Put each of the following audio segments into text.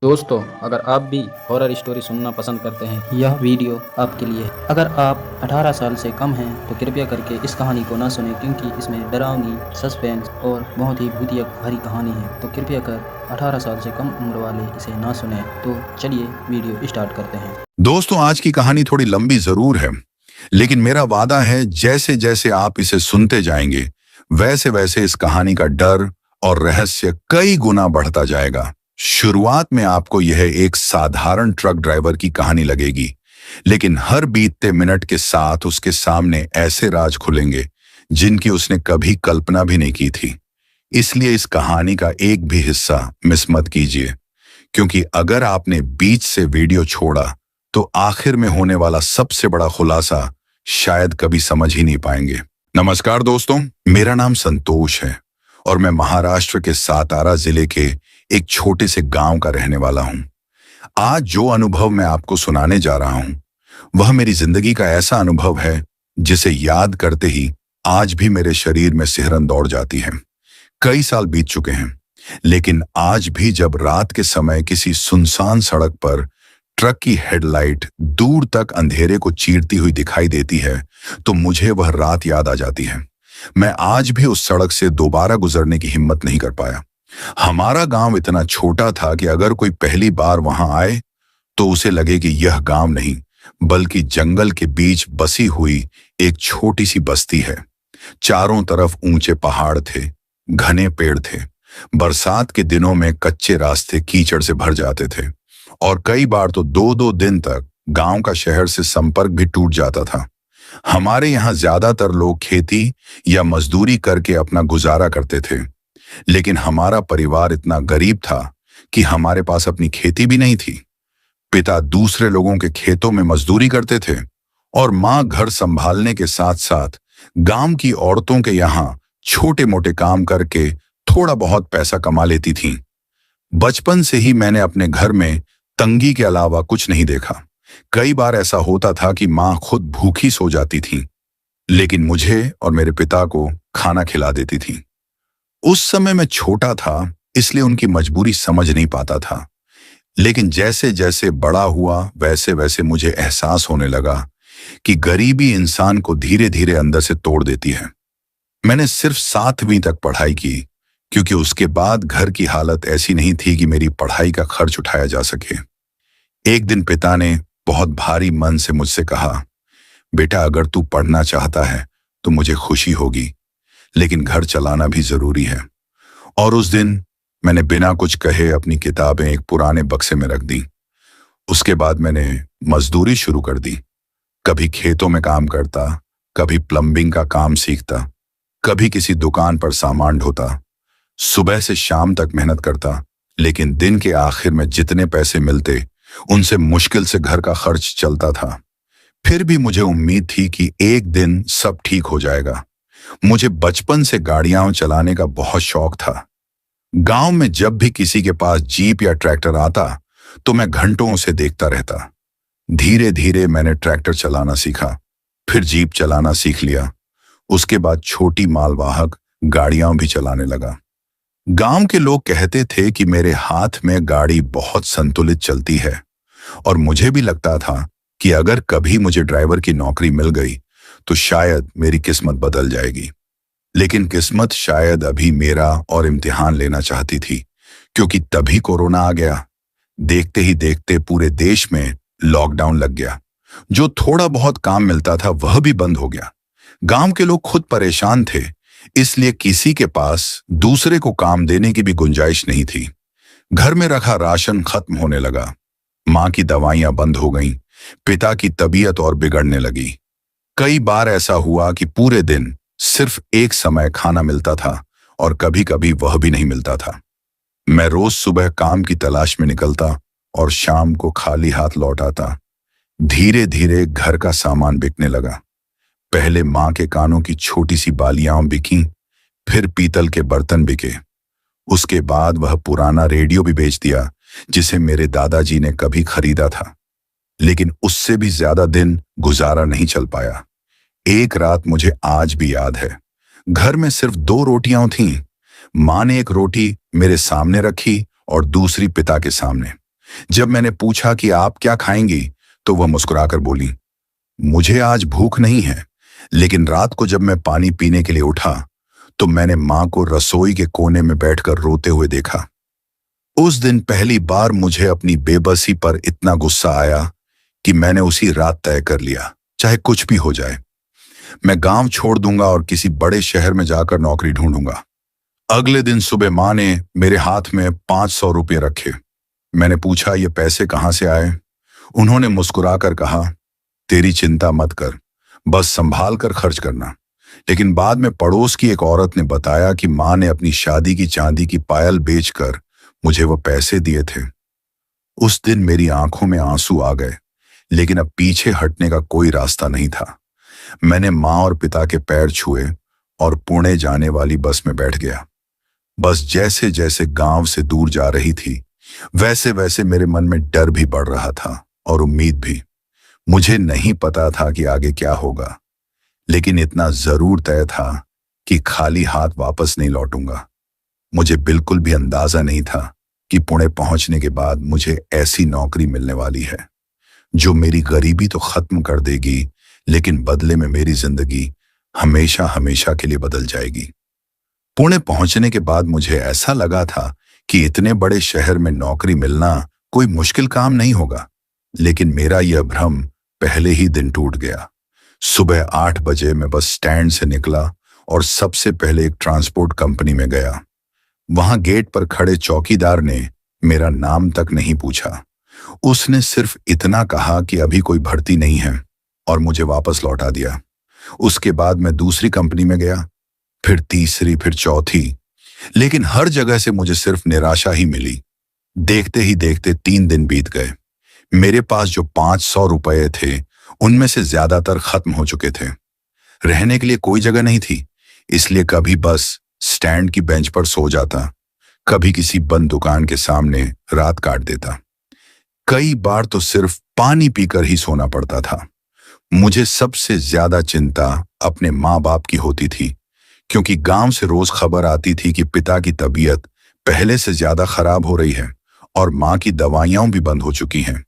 दोस्तों, अगर आप भी हॉरर स्टोरी सुनना पसंद करते हैं, यह वीडियो आपके लिए है। अगर आप 18 साल से कम हैं, तो कृपया करके इस कहानी को ना सुनें क्योंकि इसमें डरावनी, सस्पेंस और बहुत ही भूतिया भरी कहानी है। तो कृपया कर 18 साल से कम उम्र वाले इसे ना सुनें। तो चलिए वीडियो स्टार्ट करते हैं। दोस्तों, आज की कहानी थोड़ी लंबी जरूर है, लेकिन मेरा वादा है जैसे जैसे आप इसे सुनते जाएंगे, वैसे वैसे इस कहानी का डर और रहस्य कई गुना बढ़ता जाएगा। शुरुआत में आपको यह एक साधारण ट्रक ड्राइवर की कहानी लगेगी, लेकिन हर बीतते मिनट के साथ उसके सामने ऐसे राज खुलेंगे जिनकी उसने कभी कल्पना भी नहीं की थी। इसलिए इस कहानी का एक भी हिस्सा मिस मत कीजिए, क्योंकि अगर आपने बीच से वीडियो छोड़ा तो आखिर में होने वाला सबसे बड़ा खुलासा शायद कभी समझ ही नहीं पाएंगे। नमस्कार दोस्तों, मेरा नाम संतोष है और मैं महाराष्ट्र के सातारा जिले के एक छोटे से गांव का रहने वाला हूं। आज जो अनुभव मैं आपको सुनाने जा रहा हूं, वह मेरी जिंदगी का ऐसा अनुभव है जिसे याद करते ही आज भी मेरे शरीर में सिहरन दौड़ जाती है। कई साल बीत चुके हैं, लेकिन आज भी जब रात के समय किसी सुनसान सड़क पर ट्रक की हेडलाइट दूर तक अंधेरे को चीरती हुई दिखाई देती है, तो मुझे वह रात याद आ जाती है। मैं आज भी उस सड़क से दोबारा गुजरने की हिम्मत नहीं कर पाया। हमारा गांव इतना छोटा था कि अगर कोई पहली बार वहां आए तो उसे लगे कि यह गांव नहीं, बल्कि जंगल के बीच बसी हुई एक छोटी सी बस्ती है। चारों तरफ ऊंचे पहाड़ थे, घने पेड़ थे। बरसात के दिनों में कच्चे रास्ते कीचड़ से भर जाते थे और कई बार तो 2-2 दिन तक गांव का शहर से संपर्क भी टूट जाता था। हमारे यहाँ ज्यादातर लोग खेती या मजदूरी करके अपना गुजारा करते थे, लेकिन हमारा परिवार इतना गरीब था कि हमारे पास अपनी खेती भी नहीं थी। पिता दूसरे लोगों के खेतों में मजदूरी करते थे और माँ घर संभालने के साथ साथ गांव की औरतों के यहाँ छोटे मोटे काम करके थोड़ा बहुत पैसा कमा लेती थीं। बचपन से ही मैंने अपने घर में तंगी के अलावा कुछ नहीं देखा। कई बार ऐसा होता था कि माँ खुद भूखी सो जाती थी, लेकिन मुझे और मेरे पिता को खाना खिला देती थी। उस समय मैं छोटा था, इसलिए उनकी मजबूरी समझ नहीं पाता था, लेकिन जैसे जैसे बड़ा हुआ वैसे वैसे मुझे एहसास होने लगा कि गरीबी इंसान को धीरे धीरे अंदर से तोड़ देती है। मैंने सिर्फ 7वीं तक पढ़ाई की, क्योंकि उसके बाद घर की हालत ऐसी नहीं थी कि मेरी पढ़ाई का खर्च उठाया जा सके। एक दिन पिता ने बहुत भारी मन से मुझसे कहा, बेटा, अगर तू पढ़ना चाहता है तो मुझे खुशी होगी, लेकिन घर चलाना भी जरूरी है। और उस दिन मैंने बिना कुछ कहे अपनी किताबें एक पुराने बक्से में रख दी। उसके बाद मैंने मजदूरी शुरू कर दी। कभी खेतों में काम करता, कभी प्लम्बिंग का काम सीखता, कभी किसी दुकान पर सामान ढोता। सुबह से शाम तक मेहनत करता, लेकिन दिन के आखिर में जितने पैसे मिलते उनसे मुश्किल से घर का खर्च चलता था। फिर भी मुझे उम्मीद थी कि एक दिन सब ठीक हो जाएगा। मुझे बचपन से गाड़ियां चलाने का बहुत शौक था। गांव में जब भी किसी के पास जीप या ट्रैक्टर आता तो मैं घंटों उसे देखता रहता। धीरे धीरे मैंने ट्रैक्टर चलाना सीखा, फिर जीप चलाना सीख लिया। उसके बाद छोटी मालवाहक गाड़ियां भी चलाने लगा। गांव के लोग कहते थे कि मेरे हाथ में गाड़ी बहुत संतुलित चलती है, और मुझे भी लगता था कि अगर कभी मुझे ड्राइवर की नौकरी मिल गई तो शायद मेरी किस्मत बदल जाएगी। लेकिन किस्मत शायद अभी मेरा और इम्तिहान लेना चाहती थी, क्योंकि तभी कोरोना आ गया। देखते ही देखते पूरे देश में लॉकडाउन लग गया। जो थोड़ा बहुत काम मिलता था वह भी बंद हो गया। गांव के लोग खुद परेशान थे, इसलिए किसी के पास दूसरे को काम देने की भी गुंजाइश नहीं थी। घर में रखा राशन खत्म होने लगा। माँ की दवाइयां बंद हो गईं। पिता की तबीयत और बिगड़ने लगी। कई बार ऐसा हुआ कि पूरे दिन सिर्फ एक समय खाना मिलता था और कभी कभी वह भी नहीं मिलता था। मैं रोज सुबह काम की तलाश में निकलता और शाम को खाली हाथ लौट आता। धीरे धीरे घर का सामान बिकने लगा। पहले माँ के कानों की छोटी सी बालियां बिकीं, फिर पीतल के बर्तन बिके। उसके बाद वह पुराना रेडियो भी बेच दिया, जिसे मेरे दादाजी ने कभी खरीदा था। लेकिन उससे भी ज्यादा दिन गुजारा नहीं चल पाया। एक रात मुझे आज भी याद है। घर में सिर्फ 2 रोटियां थीं। माँ ने एक रोटी मेरे सामने रखी और दूसरी पिता के सामने। जब मैंने पूछा कि आप क्या खाएंगी, तो वह मुस्कुराकर बोली, मुझे आज भूख नहीं है, लेकिन रात को जब मैं पानी पीने के लिए उठा तो मैंने मां को रसोई के कोने में बैठकर रोते हुए देखा। उस दिन पहली बार मुझे अपनी बेबसी पर इतना गुस्सा आया कि मैंने उसी रात तय कर लिया, चाहे कुछ भी हो जाए, मैं गांव छोड़ दूंगा और किसी बड़े शहर में जाकर नौकरी ढूंढूंगा। अगले दिन सुबह मां ने मेरे हाथ में 500 रुपये रखे। मैंने पूछा, ये पैसे कहां से आए? उन्होंने मुस्कुराकर कहा, तेरी चिंता मत कर, बस संभाल कर खर्च करना। लेकिन बाद में पड़ोस की एक औरत ने बताया कि मां ने अपनी शादी की चांदी की पायल बेचकर मुझे वो पैसे दिए थे। उस दिन मेरी आंखों में आंसू आ गए, लेकिन अब पीछे हटने का कोई रास्ता नहीं था। मैंने मां और पिता के पैर छुए और पुणे जाने वाली बस में बैठ गया। बस जैसे जैसे गांव से दूर जा रही थी, वैसे वैसे मेरे मन में डर भी बढ़ रहा था और उम्मीद भी। मुझे नहीं पता था कि आगे क्या होगा, लेकिन इतना जरूर तय था कि खाली हाथ वापस नहीं लौटूंगा। मुझे बिल्कुल भी अंदाजा नहीं था कि पुणे पहुंचने के बाद मुझे ऐसी नौकरी मिलने वाली है जो मेरी गरीबी तो खत्म कर देगी, लेकिन बदले में मेरी जिंदगी हमेशा हमेशा के लिए बदल जाएगी। पुणे पहुंचने के बाद मुझे ऐसा लगा था कि इतने बड़े शहर में नौकरी मिलना कोई मुश्किल काम नहीं होगा, लेकिन मेरा यह भ्रम पहले ही दिन टूट गया। सुबह 8 बजे मैं बस स्टैंड से निकला और सबसे पहले एक ट्रांसपोर्ट कंपनी में गया। वहां गेट पर खड़े चौकीदार ने मेरा नाम तक नहीं पूछा। उसने सिर्फ इतना कहा कि अभी कोई भर्ती नहीं है और मुझे वापस लौटा दिया। उसके बाद मैं दूसरी कंपनी में गया, फिर तीसरी, फिर चौथी, लेकिन हर जगह से मुझे सिर्फ निराशा ही मिली। देखते ही देखते 3 दिन बीत गए। मेरे पास जो 500 रुपये थे, उनमें से ज्यादातर खत्म हो चुके थे। रहने के लिए कोई जगह नहीं थी, इसलिए कभी बस स्टैंड की बेंच पर सो जाता, कभी किसी बंद दुकान के सामने रात काट देता। कई बार तो सिर्फ पानी पीकर ही सोना पड़ता था। मुझे सबसे ज्यादा चिंता अपने माँ बाप की होती थी, क्योंकि गांव से रोज खबर आती थी कि पिता की तबीयत पहले से ज्यादा खराब हो रही है और माँ की दवाइयां भी बंद हो चुकी हैं।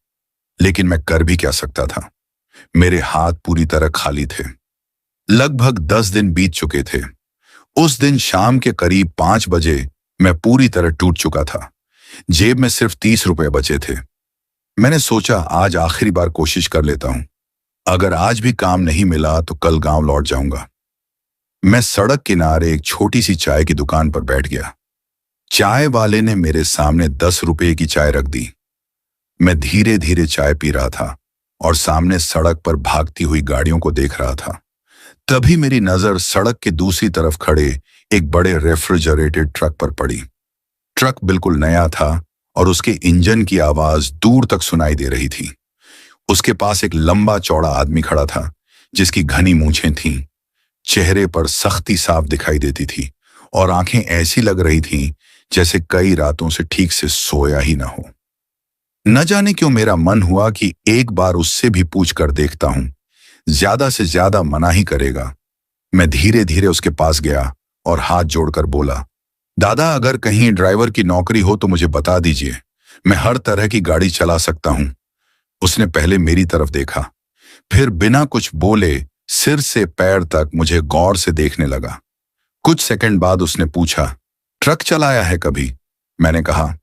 लेकिन मैं कर भी क्या सकता था? मेरे हाथ पूरी तरह खाली थे। लगभग 10 दिन बीत चुके थे। उस दिन शाम के करीब 5 बजे मैं पूरी तरह टूट चुका था। जेब में सिर्फ 30 रुपए बचे थे। मैंने सोचा, आज आखिरी बार कोशिश कर लेता हूं। अगर आज भी काम नहीं मिला तो कल गांव लौट जाऊंगा। मैं सड़क किनारे एक छोटी सी चाय की दुकान पर बैठ गया। चाय वाले ने मेरे सामने 10 रुपए की चाय रख दी। मैं धीरे धीरे चाय पी रहा था और सामने सड़क पर भागती हुई गाड़ियों को देख रहा था। तभी मेरी नजर सड़क के दूसरी तरफ खड़े एक बड़े रेफ्रिजरेटेड ट्रक पर पड़ी। ट्रक बिल्कुल नया था और उसके इंजन की आवाज दूर तक सुनाई दे रही थी। उसके पास एक लंबा चौड़ा आदमी खड़ा था, जिसकी घनी मूंछें थीं। चेहरे पर सख्ती साफ दिखाई देती थी और आंखें ऐसी लग रही थीं जैसे कई रातों से ठीक से सोया ही ना हो। न जाने क्यों मेरा मन हुआ कि एक बार उससे भी पूछ कर देखता हूं, ज्यादा से ज्यादा मना ही करेगा। मैं धीरे धीरे उसके पास गया और हाथ जोड़कर बोला, दादा, अगर कहीं ड्राइवर की नौकरी हो तो मुझे बता दीजिए, मैं हर तरह की गाड़ी चला सकता हूं। उसने पहले मेरी तरफ देखा, फिर बिना कुछ बोले सिर से पैर तक मुझे गौर से देखने लगा। कुछ सेकंड बाद उसने पूछा, ट्रक चलाया है कभी? मैंने कहा,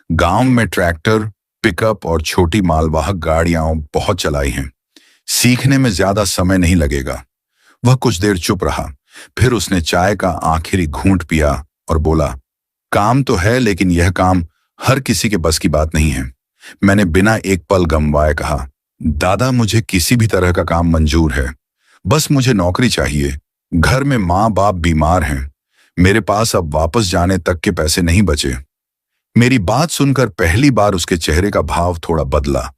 गांव में ट्रैक्टर, पिकअप और छोटी मालवाहक गाड़ियां बहुत चलाई हैं। सीखने में ज्यादा समय नहीं लगेगा। वह कुछ देर चुप रहा, फिर उसने चाय का आखिरी घूंट पिया और बोला, काम तो है, लेकिन यह काम हर किसी के बस की बात नहीं है। मैंने बिना एक पल गंवाए कहा, दादा, मुझे किसी भी तरह का काम मंजूर है, बस मुझे नौकरी चाहिए। घर में माँ बाप बीमार हैं, मेरे पास अब वापस जाने तक के पैसे नहीं बचे। मेरी बात सुनकर पहली बार उसके चेहरे का भाव थोड़ा बदला।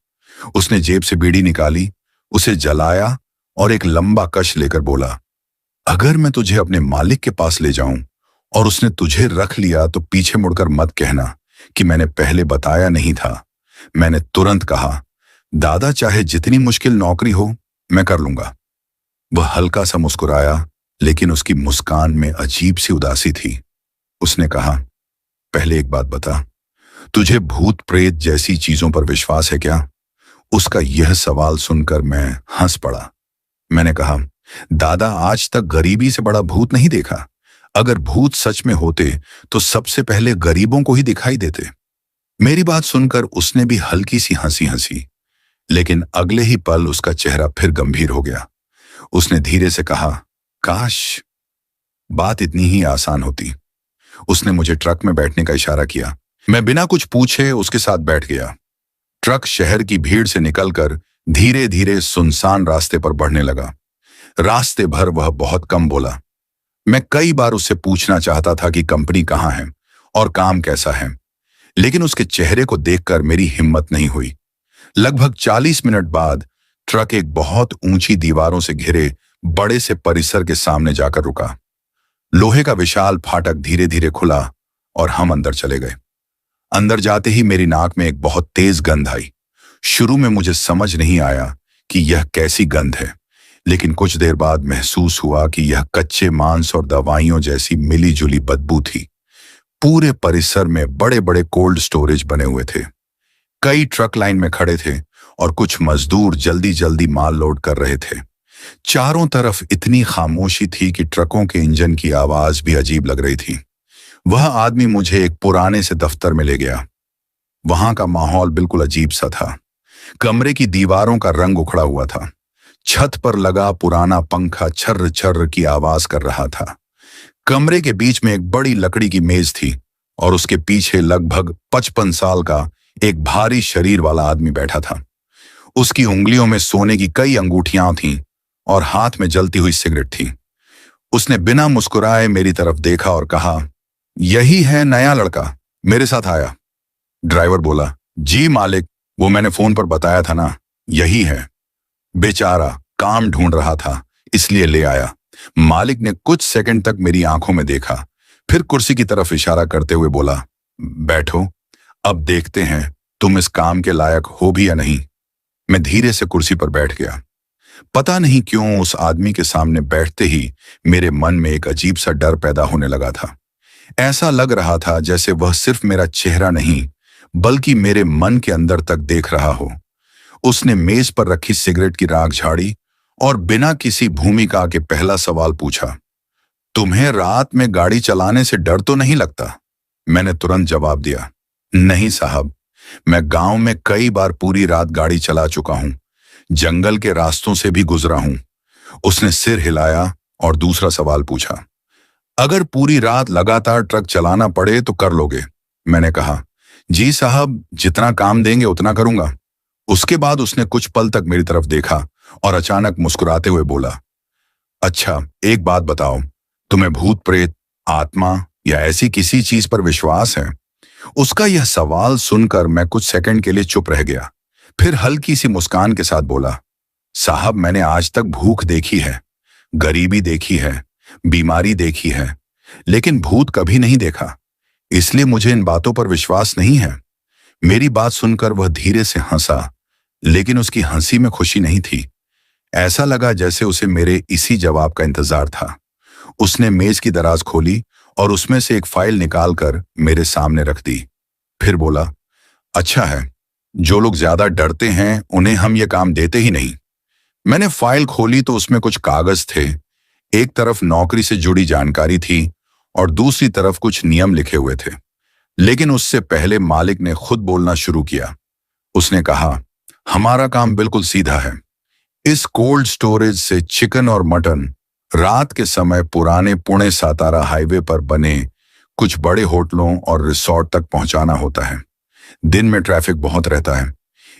उसने जेब से बीड़ी निकाली, उसे जलाया और एक लंबा कश लेकर बोला, अगर मैं तुझे अपने मालिक के पास ले जाऊं और उसने तुझे रख लिया तो पीछे मुड़कर मत कहना कि मैंने पहले बताया नहीं था। मैंने तुरंत कहा, दादा, चाहे जितनी मुश्किल नौकरी हो, मैं कर लूंगा। वह हल्का सा मुस्कुराया, लेकिन उसकी मुस्कान में अजीब सी उदासी थी। उसने कहा, पहले एक बात बता, तुझे भूत प्रेत जैसी चीजों पर विश्वास है क्या? उसका यह सवाल सुनकर मैं हंस पड़ा। मैंने कहा, दादा, आज तक गरीबी से बड़ा भूत नहीं देखा। अगर भूत सच में होते तो सबसे पहले गरीबों को ही दिखाई देते। मेरी बात सुनकर उसने भी हल्की सी हंसी हंसी, लेकिन अगले ही पल उसका चेहरा फिर गंभीर हो गया। उसने धीरे से कहा, काश बात इतनी ही आसान होती। उसने मुझे ट्रक में बैठने का इशारा किया। मैं बिना कुछ पूछे उसके साथ बैठ गया। ट्रक शहर की भीड़ से निकलकर धीरे धीरे सुनसान रास्ते पर बढ़ने लगा। रास्ते भर वह बहुत कम बोला। मैं कई बार उससे पूछना चाहता था कि कंपनी कहाँ है और काम कैसा है, लेकिन उसके चेहरे को देखकर मेरी हिम्मत नहीं हुई। लगभग 40 मिनट बाद ट्रक एक बहुत ऊंची दीवारों से घिरे बड़े से परिसर के सामने जाकर रुका। लोहे का विशाल फाटक धीरे धीरे खुला और हम अंदर चले गए। अंदर जाते ही मेरी नाक में एक बहुत तेज गंध आई। शुरू में मुझे समझ नहीं आया कि यह कैसी गंध है, लेकिन कुछ देर बाद महसूस हुआ कि यह कच्चे मांस और दवाइयों जैसी मिली जुली बदबू थी। पूरे परिसर में बड़े बड़े कोल्ड स्टोरेज बने हुए थे। कई ट्रक लाइन में खड़े थे और कुछ मजदूर जल्दी जल्दी माल लोड कर रहे थे। चारों तरफ इतनी खामोशी थी कि ट्रकों के इंजन की आवाज भी अजीब लग रही थी। वह आदमी मुझे एक पुराने से दफ्तर में ले गया। वहां का माहौल बिल्कुल अजीब सा था। कमरे की दीवारों का रंग उखड़ा हुआ था। छत पर लगा पुराना पंखा छर्र छर्र की आवाज कर रहा था। कमरे के बीच में एक बड़ी लकड़ी की मेज थी और उसके पीछे लगभग 55 साल का एक भारी शरीर वाला आदमी बैठा था। उसकी उंगलियों में सोने की कई अंगूठियां थीं और हाथ में जलती हुई सिगरेट थी। उसने बिना मुस्कुराए मेरी तरफ देखा और कहा, यही है नया लड़का, मेरे साथ आया। ड्राइवर बोला, जी मालिक, वो मैंने फोन पर बताया था ना, यही है। बेचारा काम ढूंढ रहा था इसलिए ले आया। मालिक ने कुछ सेकंड तक मेरी आंखों में देखा, फिर कुर्सी की तरफ इशारा करते हुए बोला, बैठो, अब देखते हैं तुम इस काम के लायक हो भी या नहीं। मैं धीरे से कुर्सी पर बैठ गया। पता नहीं क्यों उस आदमी के सामने बैठते ही मेरे मन में एक अजीब सा डर पैदा होने लगा था। ऐसा लग रहा था जैसे वह सिर्फ मेरा चेहरा नहीं बल्कि मेरे मन के अंदर तक देख रहा हो। उसने मेज पर रखी सिगरेट की राख झाड़ी और बिना किसी भूमिका के पहला सवाल पूछा, तुम्हें रात में गाड़ी चलाने से डर तो नहीं लगता? मैंने तुरंत जवाब दिया, नहीं साहब, मैं गांव में कई बार पूरी रात गाड़ी चला चुका हूं, जंगल के रास्तों से भी गुजरा हूं। उसने सिर हिलाया और दूसरा सवाल पूछा, अगर पूरी रात लगातार ट्रक चलाना पड़े तो कर लोगे? मैंने कहा, जी साहब, जितना काम देंगे उतना करूंगा। उसके बाद उसने कुछ पल तक मेरी तरफ देखा और अचानक मुस्कुराते हुए बोला, अच्छा एक बात बताओ, तुम्हें भूत प्रेत, आत्मा या ऐसी किसी चीज पर विश्वास है? उसका यह सवाल सुनकर मैं कुछ सेकंड के लिए चुप रह गया। फिर हल्की सी मुस्कान के साथ बोला, साहब, मैंने आज तक भूख देखी है, गरीबी देखी है, बीमारी देखी है, लेकिन भूत कभी नहीं देखा, इसलिए मुझे इन बातों पर विश्वास नहीं है। मेरी बात सुनकर वह धीरे से हंसा, लेकिन उसकी हंसी में खुशी नहीं थी। ऐसा लगा जैसे उसे मेरे इसी जवाब का इंतजार था। उसने मेज की दराज खोली और उसमें से एक फाइल निकालकर मेरे सामने रख दी। फिर बोला, अच्छा है, जो लोग ज्यादा डरते हैं उन्हें हम ये काम देते ही नहीं। मैंने फाइल खोली तो उसमें कुछ कागज थे। एक तरफ नौकरी से जुड़ी जानकारी थी और दूसरी तरफ कुछ नियम लिखे हुए थे। लेकिन उससे पहले मालिक ने खुद बोलना शुरू किया। उसने कहा, हमारा काम बिल्कुल सीधा है। इस कोल्ड स्टोरेज से चिकन और मटन रात के समय पुराने पुणे सातारा हाईवे पर बने कुछ बड़े होटलों और रिसोर्ट तक पहुंचाना होता है। दिन में ट्रैफिक बहुत रहता है,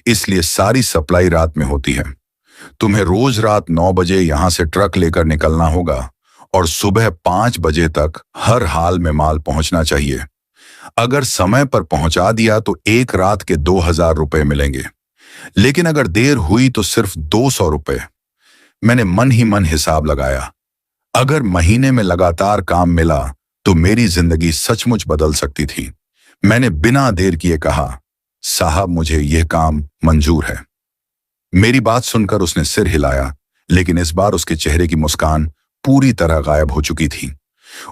इसलिए सारी सप्लाई रात में होती है। तुम्हें रोज रात 9 बजे यहां से ट्रक लेकर निकलना होगा और सुबह 5 बजे तक हर हाल में माल पहुंचना चाहिए। अगर समय पर पहुंचा दिया तो एक रात के 2000 रुपए मिलेंगे, लेकिन अगर देर हुई तो सिर्फ 200 रुपए। मैंने मन ही मन हिसाब लगाया। अगर महीने में लगातार काम मिला तो मेरी जिंदगी सचमुच बदल सकती थी। मैंने बिना देर किए कहा, साहब, मुझे यह काम मंजूर है। मेरी बात सुनकर उसने सिर हिलाया, लेकिन इस बार उसके चेहरे की मुस्कान पूरी तरह गायब हो चुकी थी।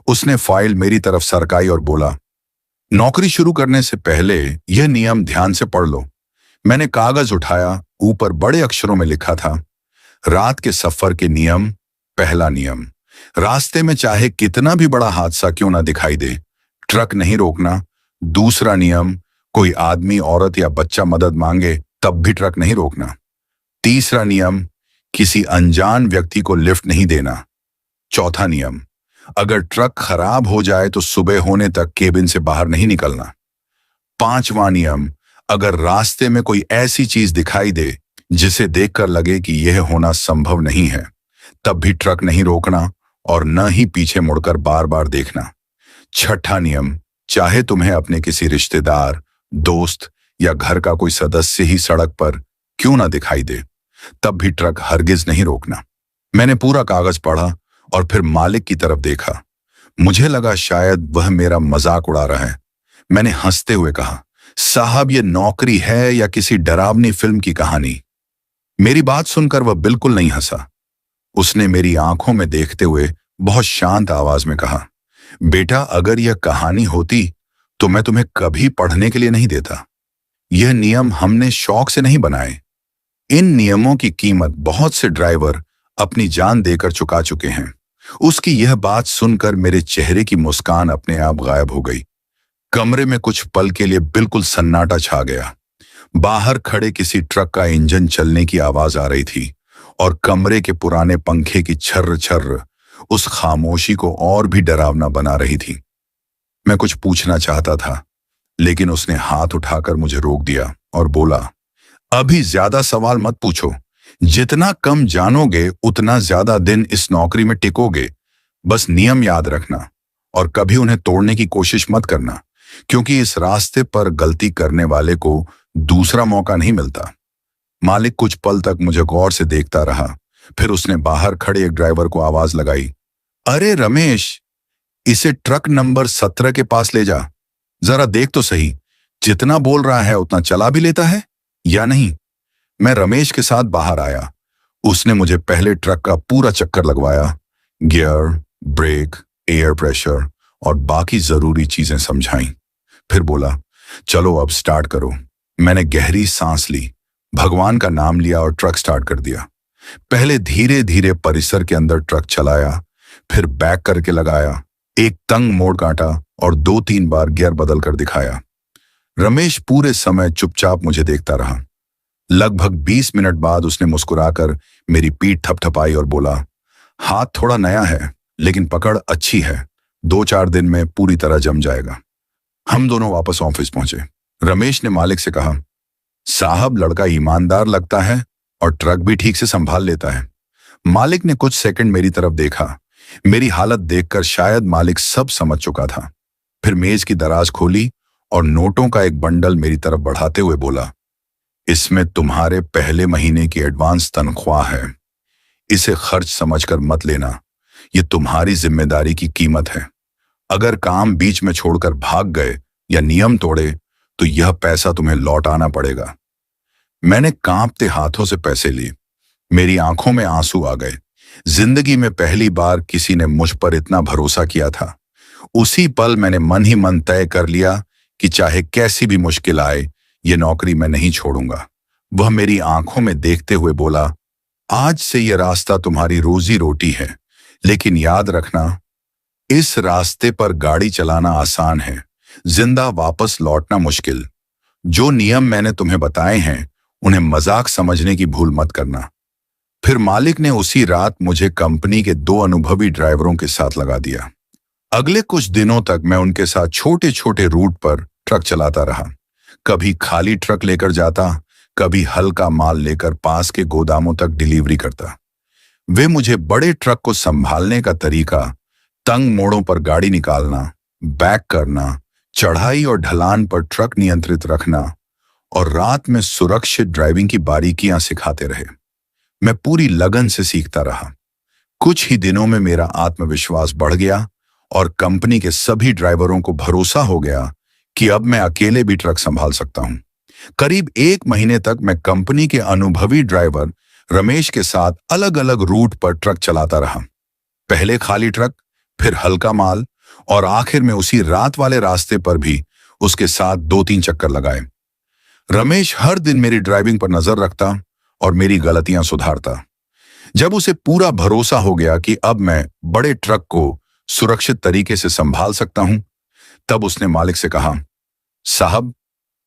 उसने फाइल मेरी तरफ सरकाई और बोला, नौकरी शुरू करने से पहले यह नियम ध्यान से पढ़ लो। मैंने कागज उठाया, ऊपर बड़े अक्षरों में लिखा था, रात के सफर के नियम। पहला नियम, रास्ते में चाहे कितना भी बड़ा हादसा क्यों ना दिखाई दे, ट्रक नहीं रोकना। दूसरा नियम, कोई आदमी, औरत या बच्चा मदद मांगे तब भी ट्रक नहीं रोकना। तीसरा नियम, किसी अनजान व्यक्ति को लिफ्ट नहीं देना। चौथा नियम, अगर ट्रक खराब हो जाए तो सुबह होने तक केबिन से बाहर नहीं निकलना। पांचवा नियम, अगर रास्ते में कोई ऐसी चीज दिखाई दे जिसे देखकर लगे कि यह होना संभव नहीं है, तब भी ट्रक नहीं रोकना और न ही पीछे मुड़कर बार बार देखना। छठा नियम, चाहे तुम्हें अपने किसी रिश्तेदार, दोस्त या घर का कोई सदस्य ही सड़क पर क्यों ना दिखाई दे, तब भी ट्रक हरगिज नहीं रोकना। मैंने पूरा कागज पढ़ा और फिर मालिक की तरफ देखा। मुझे लगा शायद वह मेरा मजाक उड़ा रहा है। मैंने हंसते हुए कहा, साहब, यह नौकरी है या किसी डरावनी फिल्म की कहानी? मेरी बात सुनकर वह बिल्कुल नहीं हंसा। उसने मेरी आंखों में देखते हुए बहुत शांत आवाज में कहा, बेटा, अगर यह कहानी होती तो मैं तुम्हें कभी पढ़ने के लिए नहीं देता। यह नियम हमने शौक से नहीं बनाए। इन नियमों की कीमत बहुत से ड्राइवर अपनी जान देकर चुका चुके हैं। उसकी यह बात सुनकर मेरे चेहरे की मुस्कान अपने आप गायब हो गई। कमरे में कुछ पल के लिए बिल्कुल सन्नाटा छा गया। बाहर खड़े किसी ट्रक का इंजन चलने की आवाज आ रही थी और कमरे के पुराने पंखे की छर्र छर्र उस खामोशी को और भी डरावना बना रही थी। मैं कुछ पूछना चाहता था, लेकिन उसने हाथ उठाकर मुझे रोक दिया और बोला, अभी ज्यादा सवाल मत पूछो। जितना कम जानोगे उतना ज्यादा दिन इस नौकरी में टिकोगे। बस नियम याद रखना और कभी उन्हें तोड़ने की कोशिश मत करना, क्योंकि इस रास्ते पर गलती करने वाले को दूसरा मौका नहीं मिलता। मालिक कुछ पल तक मुझे गौर से देखता रहा। फिर उसने बाहर खड़े एक ड्राइवर को आवाज लगाई, अरे रमेश, इसे ट्रक नंबर 17 के पास ले जा। जरा देख तो सही, जितना बोल रहा है उतना चला भी लेता है या नहीं। मैं रमेश के साथ बाहर आया। उसने मुझे पहले ट्रक का पूरा चक्कर लगवाया, गियर, ब्रेक, एयर प्रेशर और बाकी जरूरी चीजें समझाई। फिर बोला, चलो अब स्टार्ट करो। मैंने गहरी सांस ली, भगवान का नाम लिया और ट्रक स्टार्ट कर दिया। पहले धीरे धीरे परिसर के अंदर ट्रक चलाया, फिर बैक करके लगाया, एक तंग मोड़ काटा और 2-3 बार गियर बदल कर दिखाया। रमेश पूरे समय चुपचाप मुझे देखता रहा। लगभग 20 मिनट बाद उसने मुस्कुराकर मेरी पीठ थपथपाई और बोला, हाथ थोड़ा नया है लेकिन पकड़ अच्छी है, 2-4 दिन में पूरी तरह जम जाएगा। हम दोनों वापस ऑफिस पहुंचे। रमेश ने मालिक से कहा, साहब, लड़का ईमानदार लगता है और ट्रक भी ठीक से संभाल लेता है। मालिक ने कुछ सेकंड मेरी तरफ देखा। मेरी हालत देखकर शायद मालिक सब समझ चुका था। फिर मेज की दराज खोली और नोटों का एक बंडल मेरी तरफ बढ़ाते हुए बोला, इसमें तुम्हारे पहले महीने की एडवांस तनख्वाह है। इसे खर्च समझकर मत लेना, ये तुम्हारी जिम्मेदारी की कीमत है। अगर काम बीच में छोड़कर भाग गए या नियम तोड़े तो यह पैसा तुम्हें लौटाना पड़ेगा। मैंने कांपते हाथों से पैसे लिए। मेरी आंखों में आंसू आ गए। जिंदगी में पहली बार किसी ने मुझ पर इतना भरोसा किया था। उसी पल मैंने मन ही मन तय कर लिया कि चाहे कैसी भी मुश्किल आए, ये नौकरी मैं नहीं छोड़ूंगा। वह मेरी आंखों में देखते हुए बोला, आज से यह रास्ता तुम्हारी रोजी रोटी है, लेकिन याद रखना, इस रास्ते पर गाड़ी चलाना आसान है, जिंदा वापस लौटना मुश्किल। जो नियम मैंने तुम्हें बताए हैं उन्हें मजाक समझने की भूल मत करना। फिर मालिक ने उसी रात मुझे कंपनी के 2 अनुभवी ड्राइवरों के साथ लगा दिया। अगले कुछ दिनों तक मैं उनके साथ छोटे छोटे रूट पर ट्रक चलाता रहा। कभी खाली ट्रक लेकर जाता, कभी हल्का माल लेकर पास के गोदामों तक डिलीवरी करता। वे मुझे बड़े ट्रक को संभालने का तरीका, तंग मोड़ों पर गाड़ी निकालना, बैक करना, चढ़ाई और ढलान पर ट्रक नियंत्रित रखना और रात में सुरक्षित ड्राइविंग की बारीकियां सिखाते रहे। मैं पूरी लगन से सीखता रहा। कुछ ही दिनों में मेरा आत्मविश्वास बढ़ गया और कंपनी के सभी ड्राइवरों को भरोसा हो गया कि अब मैं अकेले भी ट्रक संभाल सकता हूं। करीब 1 महीने तक मैं कंपनी के अनुभवी ड्राइवर रमेश के साथ अलग अलग रूट पर ट्रक चलाता रहा। पहले खाली ट्रक, फिर हल्का माल और आखिर में उसी रात वाले रास्ते पर भी उसके साथ 2-3 चक्कर लगाए। रमेश हर दिन मेरी ड्राइविंग पर नजर रखता और मेरी गलतियां सुधारता। जब उसे पूरा भरोसा हो गया कि अब मैं बड़े ट्रक को सुरक्षित तरीके से संभाल सकता हूं, तब उसने मालिक से कहा, साहब,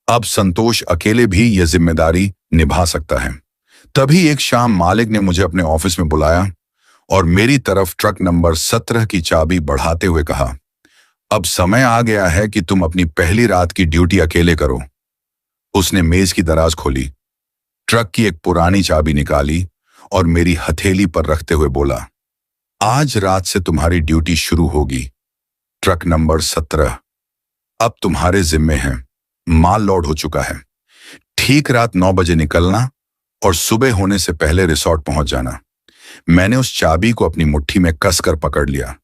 अब संतोष अकेले भी यह जिम्मेदारी निभा सकता है। तभी एक शाम मालिक ने मुझे अपने ऑफिस में बुलाया और मेरी तरफ ट्रक नंबर 17 की चाबी बढ़ाते हुए कहा, अब समय आ गया है कि तुम अपनी पहली रात की ड्यूटी अकेले करो। उसने मेज की दराज खोली, ट्रक की एक पुरानी चाबी निकाली और मेरी हथेली पर रखते हुए बोला, आज रात से तुम्हारी ड्यूटी शुरू होगी। ट्रक नंबर 17 अब तुम्हारे जिम्मे है। माल लोड हो चुका है। ठीक रात 9 बजे निकलना और सुबह होने से पहले रिसोर्ट पहुंच जाना। मैंने उस चाबी को अपनी मुट्ठी में कसकर पकड़ लिया।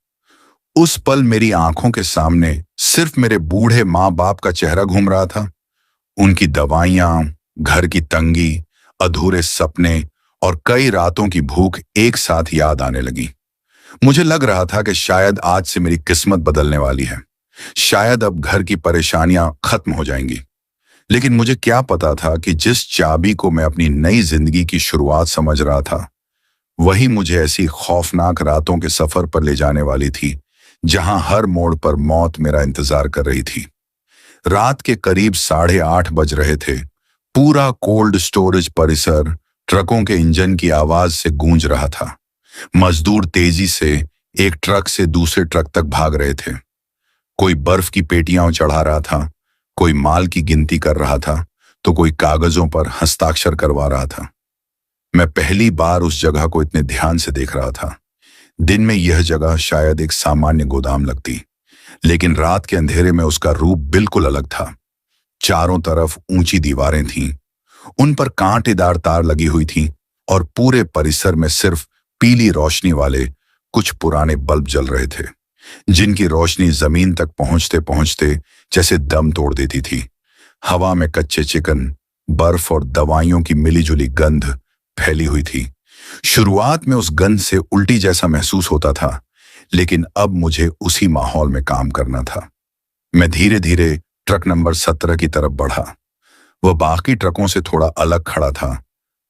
उस पल मेरी आंखों के सामने सिर्फ मेरे बूढ़े माँ बाप का चेहरा घूम रहा था। उनकी दवाइयां, घर की तंगी, अधूरे सपने और कई रातों की भूख एक साथ याद आने लगी। मुझे लग रहा था कि शायद आज से मेरी किस्मत बदलने वाली है। शायद अब घर की परेशानियां खत्म हो जाएंगी। लेकिन मुझे क्या पता था कि जिस चाबी को मैं अपनी नई जिंदगी की शुरुआत समझ रहा था, वही मुझे ऐसी खौफनाक रातों के सफर पर ले जाने वाली थी जहां हर मोड़ पर मौत मेरा इंतजार कर रही थी। रात के करीब 8:30 बज रहे थे। पूरा कोल्ड स्टोरेज परिसर ट्रकों के इंजन की आवाज से गूंज रहा था। मजदूर तेजी से एक ट्रक से दूसरे ट्रक तक भाग रहे थे। कोई बर्फ की पेटियां चढ़ा रहा था, कोई माल की गिनती कर रहा था, तो कोई कागजों पर हस्ताक्षर करवा रहा था। मैं पहली बार उस जगह को इतने ध्यान से देख रहा था। दिन में यह जगह शायद एक सामान्य गोदाम लगती, लेकिन रात के अंधेरे में उसका रूप बिल्कुल अलग था। चारों तरफ ऊंची दीवारें थीं, उन पर कांटेदार तार लगी हुई थीं और पूरे परिसर में सिर्फ पीली रोशनी वाले कुछ पुराने बल्ब जल रहे थे, जिनकी रोशनी जमीन तक पहुंचते पहुंचते जैसे दम तोड़ देती थी। हवा में कच्चे चिकन, बर्फ और दवाइयों की मिलीजुली गंध फैली हुई थी। शुरुआत में उस गंध से उल्टी जैसा महसूस होता था, लेकिन अब मुझे उसी माहौल में काम करना था। मैं धीरे धीरे ट्रक नंबर 17 की तरफ बढ़ा। वह बाकी ट्रकों से थोड़ा अलग खड़ा था।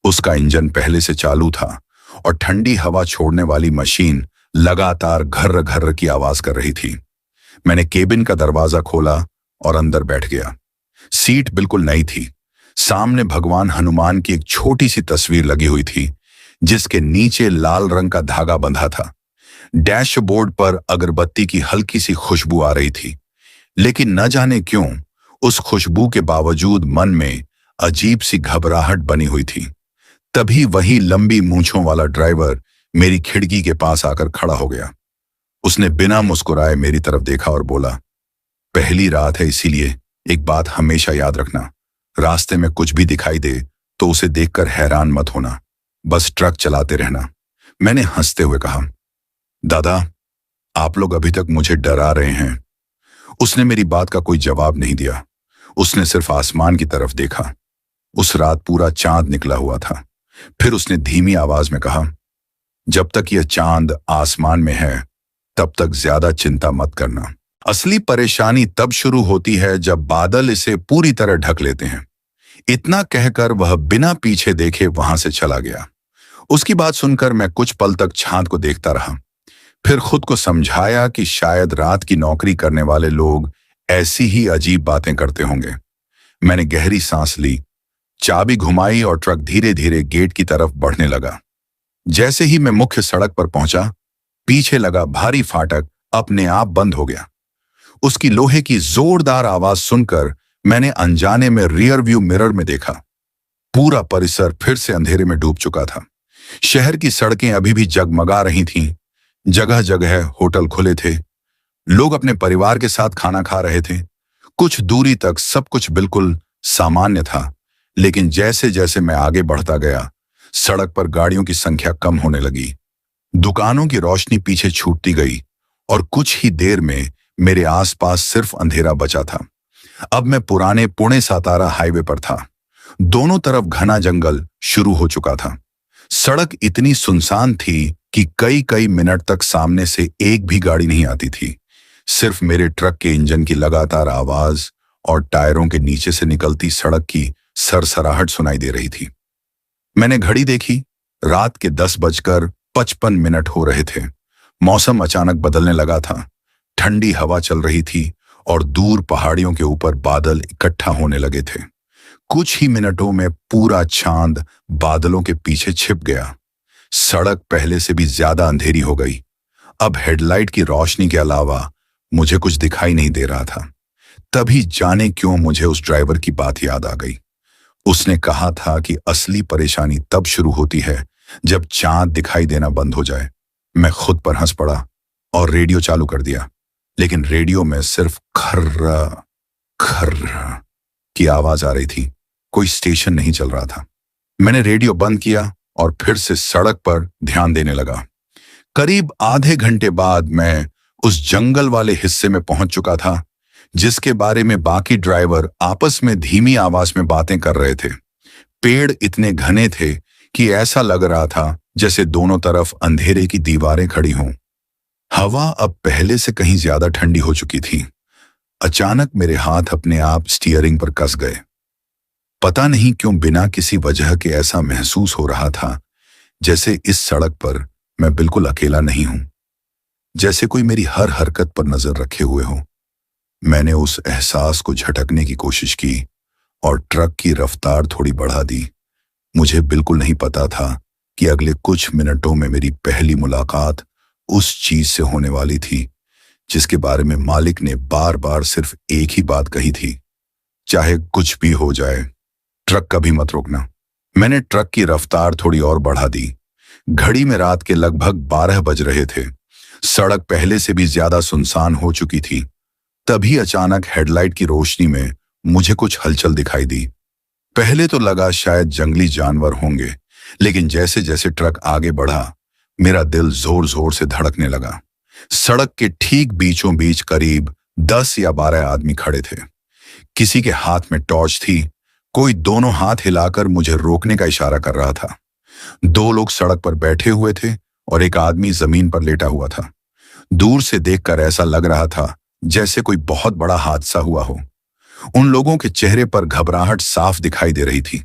उसका इंजन पहले से चालू था और ठंडी हवा छोड़ने वाली मशीन लगातार घर्र घर्र की आवाज कर रही थी। मैंने केबिन का दरवाजा खोला और अंदर बैठ गया। सीट बिल्कुल नई थी। सामने भगवान हनुमान की एक छोटी सी तस्वीर लगी हुई थी, जिसके नीचे लाल रंग का धागा बंधा था। डैशबोर्ड पर अगरबत्ती की हल्की सी खुशबू आ रही थी, लेकिन न जाने क्यों उस खुशबू के बावजूद मन में अजीब सी घबराहट बनी हुई थी। तभी वही लंबी मूंछों वाला ड्राइवर मेरी खिड़की के पास आकर खड़ा हो गया। उसने बिना मुस्कुराए मेरी तरफ देखा और बोला, पहली रात है, इसीलिए एक बात हमेशा याद रखना, रास्ते में कुछ भी दिखाई दे तो उसे देखकर हैरान मत होना, बस ट्रक चलाते रहना। मैंने हंसते हुए कहा, दादा, आप लोग अभी तक मुझे डरा रहे हैं। उसने मेरी बात का कोई जवाब नहीं दिया। उसने सिर्फ आसमान की तरफ देखा। उस रात पूरा चांद निकला हुआ था। फिर उसने धीमी आवाज में कहा, जब तक यह चांद आसमान में है तब तक ज्यादा चिंता मत करना। असली परेशानी तब शुरू होती है जब बादल इसे पूरी तरह ढक लेते हैं। इतना कहकर वह बिना पीछे देखे वहां से चला गया। उसकी बात सुनकर मैं कुछ पल तक चांद को देखता रहा। फिर खुद को समझाया कि शायद रात की नौकरी करने वाले लोग ऐसी ही अजीब बातें करते होंगे। मैंने गहरी सांस ली, चाबी घुमाई और ट्रक धीरे धीरे गेट की तरफ बढ़ने लगा। जैसे ही मैं मुख्य सड़क पर पहुंचा, पीछे लगा भारी फाटक अपने आप बंद हो गया। उसकी लोहे की जोरदार आवाज सुनकर मैंने अनजाने में रियर व्यू मिरर में देखा। पूरा परिसर फिर से अंधेरे में डूब चुका था। शहर की सड़कें अभी भी जगमगा रही थीं। जगह जगह होटल खुले थे। लोग अपने परिवार के साथ खाना खा रहे थे। कुछ दूरी तक सब कुछ बिल्कुल सामान्य था, लेकिन जैसे जैसे मैं आगे बढ़ता गया, सड़क पर गाड़ियों की संख्या कम होने लगी। दुकानों की रोशनी पीछे छूटती गई और कुछ ही देर में मेरे आसपास सिर्फ अंधेरा बचा था। अब मैं पुराने पुणे सातारा हाईवे पर था। दोनों तरफ घना जंगल शुरू हो चुका था। सड़क इतनी सुनसान थी कि कई कई मिनट तक सामने से एक भी गाड़ी नहीं आती थी। सिर्फ मेरे ट्रक के इंजन की लगातार आवाज और टायरों के नीचे से निकलती सड़क की सरसराहट सुनाई दे रही थी। मैंने घड़ी देखी, रात के 10:55 हो रहे थे। मौसम अचानक बदलने लगा था। ठंडी हवा चल रही थी और दूर पहाड़ियों के ऊपर बादल इकट्ठा होने लगे थे। कुछ ही मिनटों में पूरा चांद बादलों के पीछे छिप गया। सड़क पहले से भी ज्यादा अंधेरी हो गई। अब हेडलाइट की रोशनी के अलावा मुझे कुछ दिखाई नहीं दे रहा था। तभी जाने क्यों मुझे उस ड्राइवर की बात याद आ गई। उसने कहा था कि असली परेशानी तब शुरू होती है जब चांद दिखाई देना बंद हो जाए। मैं खुद पर हंस पड़ा और रेडियो चालू कर दिया, लेकिन रेडियो में सिर्फ खर्रा खर्रा की आवाज आ रही थी। कोई स्टेशन नहीं चल रहा था। मैंने रेडियो बंद किया और फिर से सड़क पर ध्यान देने लगा। करीब आधे घंटे बाद मैं उस जंगल वाले हिस्से में पहुंच चुका था जिसके बारे में बाकी ड्राइवर आपस में धीमी आवाज में बातें कर रहे थे। पेड़ इतने घने थे कि ऐसा लग रहा था जैसे दोनों तरफ अंधेरे की दीवारें खड़ी हों। हवा अब पहले से कहीं ज्यादा ठंडी हो चुकी थी। अचानक मेरे हाथ अपने आप स्टीयरिंग पर कस गए। पता नहीं क्यों बिना किसी वजह के ऐसा महसूस हो रहा था जैसे इस सड़क पर मैं बिल्कुल अकेला नहीं हूं, जैसे कोई मेरी हर हरकत पर नजर रखे हुए हो। मैंने उस एहसास को झटकने की कोशिश की और ट्रक की रफ्तार थोड़ी बढ़ा दी। मुझे बिल्कुल नहीं पता था कि अगले कुछ मिनटों में मेरी पहली मुलाकात उस चीज से होने वाली थी जिसके बारे में मालिक ने बार बार सिर्फ एक ही बात कही थी, चाहे कुछ भी हो जाए, ट्रक कभी मत रोकना। मैंने ट्रक की रफ्तार थोड़ी और बढ़ा दी। घड़ी में रात के लगभग 12 बज रहे थे। सड़क पहले से भी ज्यादा सुनसान हो चुकी थी। तभी अचानक हेडलाइट की रोशनी में मुझे कुछ हलचल दिखाई दी। पहले तो लगा शायद जंगली जानवर होंगे, लेकिन जैसे जैसे ट्रक आगे बढ़ा मेरा दिल जोर जोर से धड़कने लगा। सड़क के ठीक बीचों बीच करीब 10 या 12 आदमी खड़े थे। किसी के हाथ में टॉर्च थी। कोई दोनों हाथ हिलाकर मुझे रोकने का इशारा कर रहा था। 2 लोग सड़क पर बैठे हुए थे और एक आदमी जमीन पर लेटा हुआ था। दूर से देखकर ऐसा लग रहा था जैसे कोई बहुत बड़ा हादसा हुआ हो। उन लोगों के चेहरे पर घबराहट साफ दिखाई दे रही थी।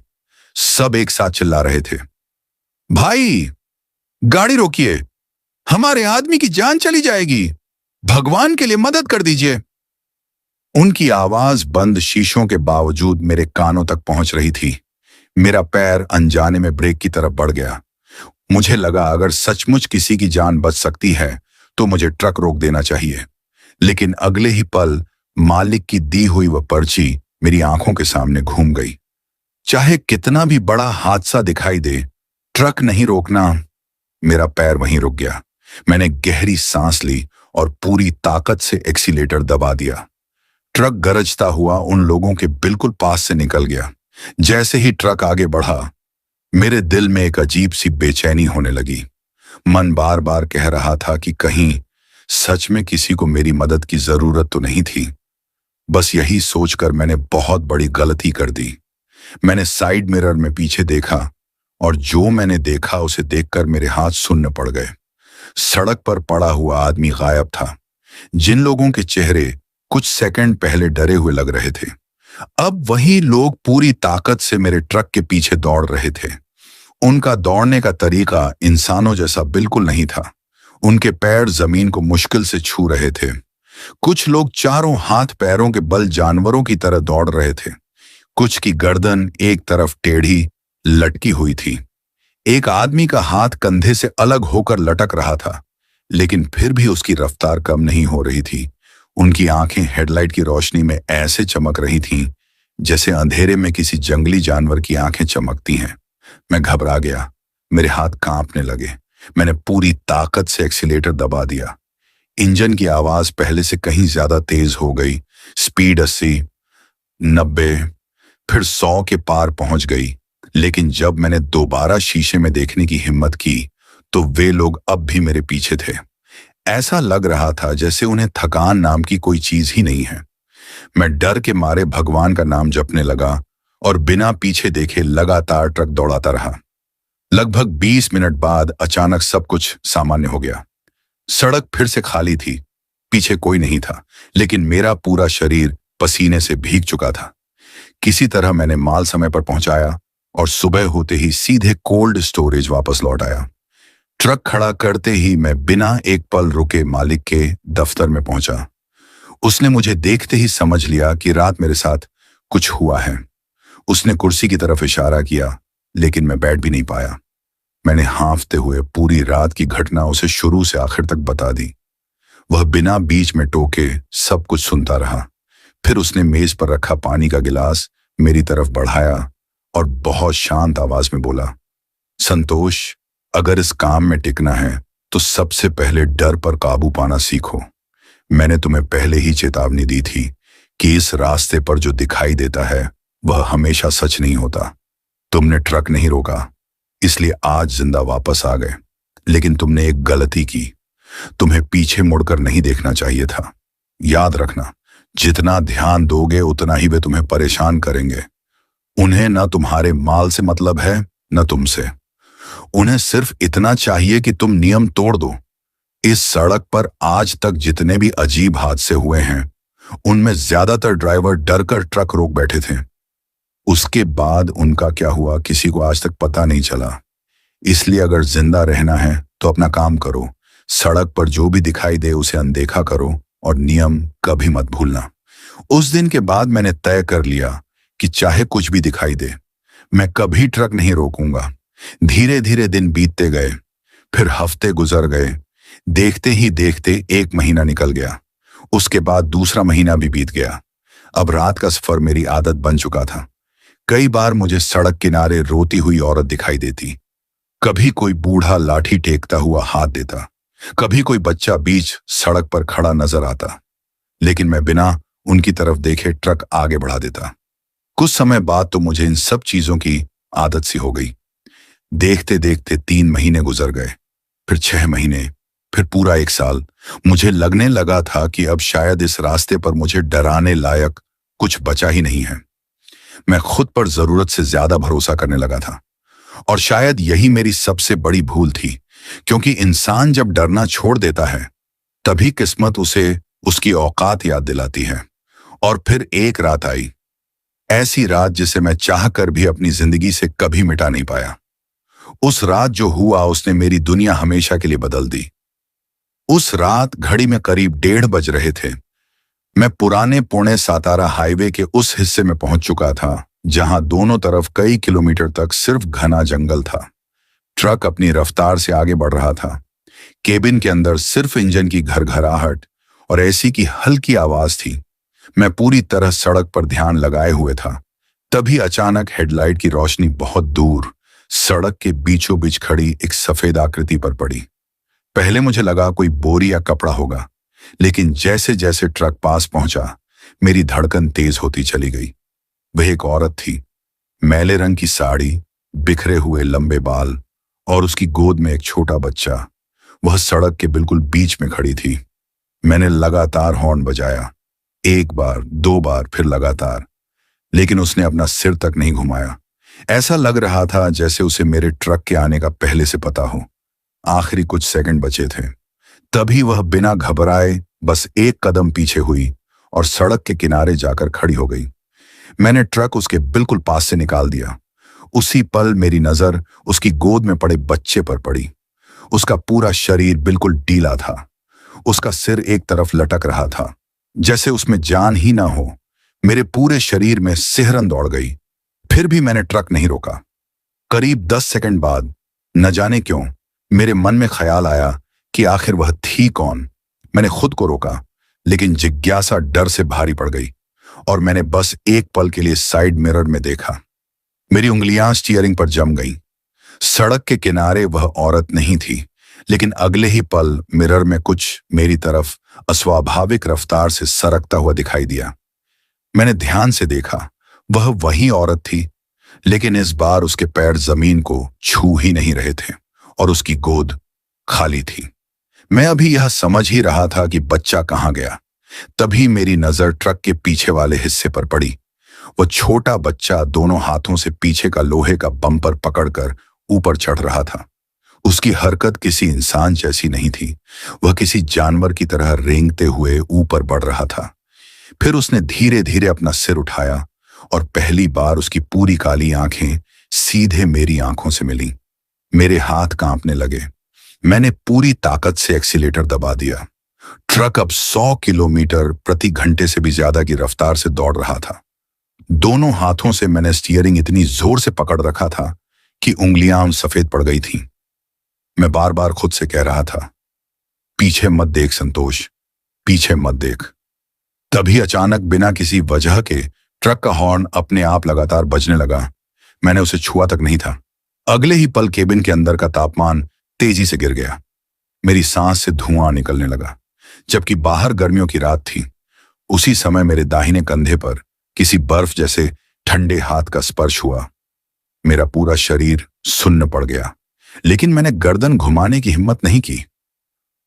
सब एक साथ चिल्ला रहे थे, भाई गाड़ी रोकिए, हमारे आदमी की जान चली जाएगी, भगवान के लिए मदद कर दीजिए। उनकी आवाज बंद शीशों के बावजूद मेरे कानों तक पहुंच रही थी। मेरा पैर अनजाने में ब्रेक की तरफ बढ़ गया। मुझे लगा अगर सचमुच किसी की जान बच सकती है तो मुझे ट्रक रोक देना चाहिए। लेकिन अगले ही पल मालिक की दी हुई वह पर्ची मेरी आंखों के सामने घूम गई। चाहे कितना भी बड़ा हादसा दिखाई दे, ट्रक नहीं रोकना। मेरा पैर वहीं रुक गया। मैंने गहरी सांस ली और पूरी ताकत से एक्सीलेटर दबा दिया। ट्रक गरजता हुआ उन लोगों के बिल्कुल पास से निकल गया। जैसे ही ट्रक आगे बढ़ा, मेरे दिल में एक अजीब सी बेचैनी होने लगी। मन बार बार कह रहा था कि कहीं सच में किसी को मेरी मदद की जरूरत तो नहीं थी। बस यही सोचकर मैंने बहुत बड़ी गलती कर दी। मैंने साइड मिरर में पीछे देखा और जो मैंने देखा उसे देखकर मेरे हाथ सुन्न पड़ गए। सड़क पर पड़ा हुआ आदमी गायब था। जिन लोगों के चेहरे कुछ सेकंड पहले डरे हुए लग रहे थे, अब वही लोग पूरी ताकत से मेरे ट्रक के पीछे दौड़ रहे थे। उनका दौड़ने का तरीका इंसानों जैसा बिल्कुल नहीं था। उनके पैर जमीन को मुश्किल से छू रहे थे। कुछ लोग चारों हाथ पैरों के बल जानवरों की तरह दौड़ रहे थे। कुछ की गर्दन एक तरफ टेढ़ी लटकी हुई थी। एक आदमी का हाथ कंधे से अलग होकर लटक रहा था, लेकिन फिर भी उसकी रफ्तार कम नहीं हो रही थी। उनकी आंखें हेडलाइट की रोशनी में ऐसे चमक रही थीं जैसे अंधेरे में किसी जंगली जानवर की आंखें चमकती हैं। मैं घबरा गया। मेरे हाथ कांपने लगे। मैंने पूरी ताकत से एक्सीलेटर दबा दिया। इंजन की आवाज पहले से कहीं ज्यादा तेज हो गई। स्पीड 80, 90, फिर 100 के पार पहुंच गई। लेकिन जब मैंने दोबारा शीशे में देखने की हिम्मत की तो वे लोग अब भी मेरे पीछे थे। ऐसा लग रहा था जैसे उन्हें थकान नाम की कोई चीज ही नहीं है। मैं डर के मारे भगवान का नाम जपने लगा और बिना पीछे देखे लगातार ट्रक दौड़ाता रहा। लगभग 20 मिनट बाद अचानक सब कुछ सामान्य हो गया। सड़क फिर से खाली थी। पीछे कोई नहीं था, लेकिन मेरा पूरा शरीर पसीने से भीग चुका था। किसी तरह मैंने माल समय पर पहुंचाया और सुबह होते ही सीधे कोल्ड स्टोरेज वापस लौट आया। ट्रक खड़ा करते ही मैं बिना एक पल रुके मालिक के दफ्तर में पहुंचा। उसने मुझे देखते ही समझ लिया कि रात मेरे साथ कुछ हुआ है। उसने कुर्सी की तरफ इशारा किया, लेकिन मैं बैठ भी नहीं पाया। मैंने हांफते हुए पूरी रात की घटना उसे शुरू से आखिर तक बता दी। वह बिना बीच में टोके सब कुछ सुनता रहा। फिर उसने मेज पर रखा पानी का गिलास मेरी तरफ बढ़ाया और बहुत शांत आवाज में बोला, संतोष, अगर इस काम में टिकना है तो सबसे पहले डर पर काबू पाना सीखो। मैंने तुम्हें पहले ही चेतावनी दी थी कि इस रास्ते पर जो दिखाई देता है वह हमेशा सच नहीं होता। तुमने ट्रक नहीं रोका, इसलिए आज जिंदा वापस आ गए, लेकिन तुमने एक गलती की। तुम्हें पीछे मुड़कर नहीं देखना चाहिए था। याद रखना, जितना ध्यान दोगे उतना ही वे तुम्हें परेशान करेंगे। उन्हें न तुम्हारे माल से मतलब है न तुमसे। उन्हें सिर्फ इतना चाहिए कि तुम नियम तोड़ दो। इस सड़क पर आज तक जितने भी अजीब हादसे हुए हैं उनमें ज्यादातर ड्राइवर डरकर ट्रक रोक बैठे थे। उसके बाद उनका क्या हुआ किसी को आज तक पता नहीं चला। इसलिए अगर जिंदा रहना है तो अपना काम करो। सड़क पर जो भी दिखाई दे उसे अनदेखा करो और नियम कभी मत भूलना। उस दिन के बाद मैंने तय कर लिया कि चाहे कुछ भी दिखाई दे, मैं कभी ट्रक नहीं रोकूंगा। धीरे धीरे दिन बीतते गए, फिर हफ्ते गुजर गए। देखते ही देखते 1 महीना निकल गया। उसके बाद दूसरा महीना भी बीत गया। अब रात का सफर मेरी आदत बन चुका था। कई बार मुझे सड़क किनारे रोती हुई औरत दिखाई देती। कभी कोई बूढ़ा लाठी टेकता हुआ हाथ देता, कभी कोई बच्चा बीच सड़क पर खड़ा नजर आता, लेकिन मैं बिना उनकी तरफ देखे ट्रक आगे बढ़ा देता। कुछ समय बाद तो मुझे इन सब चीजों की आदत सी हो गई। देखते देखते 3 महीने गुजर गए, फिर 6 महीने, फिर पूरा 1 साल। मुझे लगने लगा था कि अब शायद इस रास्ते पर मुझे डराने लायक कुछ बचा ही नहीं है। मैं खुद पर जरूरत से ज्यादा भरोसा करने लगा था, और शायद यही मेरी सबसे बड़ी भूल थी, क्योंकि इंसान जब डरना छोड़ देता है तभी किस्मत उसे उसकी औकात याद दिलाती है। और फिर एक रात आई, ऐसी रात जिसे मैं चाहकर भी अपनी जिंदगी से कभी मिटा नहीं पाया। उस रात जो हुआ उसने मेरी दुनिया हमेशा के लिए बदल दी। उस रात घड़ी में करीब 1:30 बज रहे थे। मैं पुराने पुणे सातारा हाईवे के उस हिस्से में पहुंच चुका था जहां दोनों तरफ कई किलोमीटर तक सिर्फ घना जंगल था। ट्रक अपनी रफ्तार से आगे बढ़ रहा था। केबिन के अंदर सिर्फ इंजन की घरघराहट और एसी की हल्की आवाज थी। मैं पूरी तरह सड़क पर ध्यान लगाए हुए था। तभी अचानक हेडलाइट की रोशनी बहुत दूर सड़क के बीचों बीच खड़ी एक सफेद आकृति पर पड़ी। पहले मुझे लगा कोई बोरी या कपड़ा होगा, लेकिन जैसे जैसे ट्रक पास पहुंचा मेरी धड़कन तेज होती चली गई। वह एक औरत थी, मैले रंग की साड़ी, बिखरे हुए लंबे बाल और उसकी गोद में एक छोटा बच्चा। वह सड़क के बिल्कुल बीच में खड़ी थी। मैंने लगातार हॉर्न बजाया, 1 बार, 2 बार, फिर लगातार, लेकिन उसने अपना सिर तक नहीं घुमाया। ऐसा लग रहा था जैसे उसे मेरे ट्रक के आने का पहले से पता हो। आखिरी कुछ सेकंड बचे थे, तभी वह बिना घबराए बस 1 कदम पीछे हुई और सड़क के किनारे जाकर खड़ी हो गई। मैंने ट्रक उसके बिल्कुल पास से निकाल दिया। उसी पल मेरी नजर उसकी गोद में पड़े बच्चे पर पड़ी। उसका पूरा शरीर बिल्कुल ढीला था। उसका सिर एक तरफ लटक रहा था, जैसे उसमें जान ही ना हो। मेरे पूरे शरीर में सिहरन दौड़ गई। फिर भी मैंने ट्रक नहीं रोका। करीब 10 सेकंड बाद न जाने क्यों मेरे मन में ख्याल आया कि आखिर वह थी कौन। मैंने खुद को रोका, लेकिन जिज्ञासा डर से भारी पड़ गई और मैंने बस एक पल के लिए साइड मिरर में देखा। मेरी उंगलियां स्टीयरिंग पर जम गईं। सड़क के किनारे वह औरत नहीं थी, लेकिन अगले ही पल मिरर में कुछ मेरी तरफ अस्वाभाविक रफ्तार से सरकता हुआ दिखाई दिया। मैंने ध्यान से देखा, वह वही औरत थी, लेकिन इस बार उसके पैर जमीन को छू ही नहीं रहे थे और उसकी गोद खाली थी। मैं अभी यह समझ ही रहा था कि बच्चा कहाँ गया, तभी मेरी नजर ट्रक के पीछे वाले हिस्से पर पड़ी। वह छोटा बच्चा दोनों हाथों से पीछे का लोहे का बम्पर पकड़कर ऊपर चढ़ रहा था। उसकी हरकत किसी इंसान जैसी नहीं थी। वह किसी जानवर की तरह रेंगते हुए ऊपर बढ़ रहा था। फिर उसने धीरे धीरे अपना सिर उठाया और पहली बार उसकी पूरी काली आंखें सीधे मेरी आंखों से मिलीं। मेरे हाथ कांपने लगे। मैंने पूरी ताकत से एक्सीलेटर दबा दिया। ट्रक अब 100 किलोमीटर प्रति घंटे से भी ज्यादा की रफ्तार से दौड़ रहा था। दोनों हाथों से मैंने स्टीयरिंग इतनी जोर से पकड़ रखा था कि उंगलियां सफेद पड़ गई थीं। मैं बार बार खुद से कह रहा था, पीछे मत देख संतोष, पीछे मत देख। तभी अचानक बिना किसी वजह के ट्रक का हॉर्न अपने आप लगातार बजने लगा। मैंने उसे छुआ तक नहीं था। अगले ही पल केबिन के अंदर का तापमान तेजी से गिर गया। मेरी सांस से धुआं निकलने लगा, जबकि बाहर गर्मियों की रात थी। उसी समय मेरे दाहिने कंधे पर किसी बर्फ जैसे ठंडे हाथ का स्पर्श हुआ। मेरा पूरा शरीर सुन्न पड़ गया, लेकिन मैंने गर्दन घुमाने की हिम्मत नहीं की।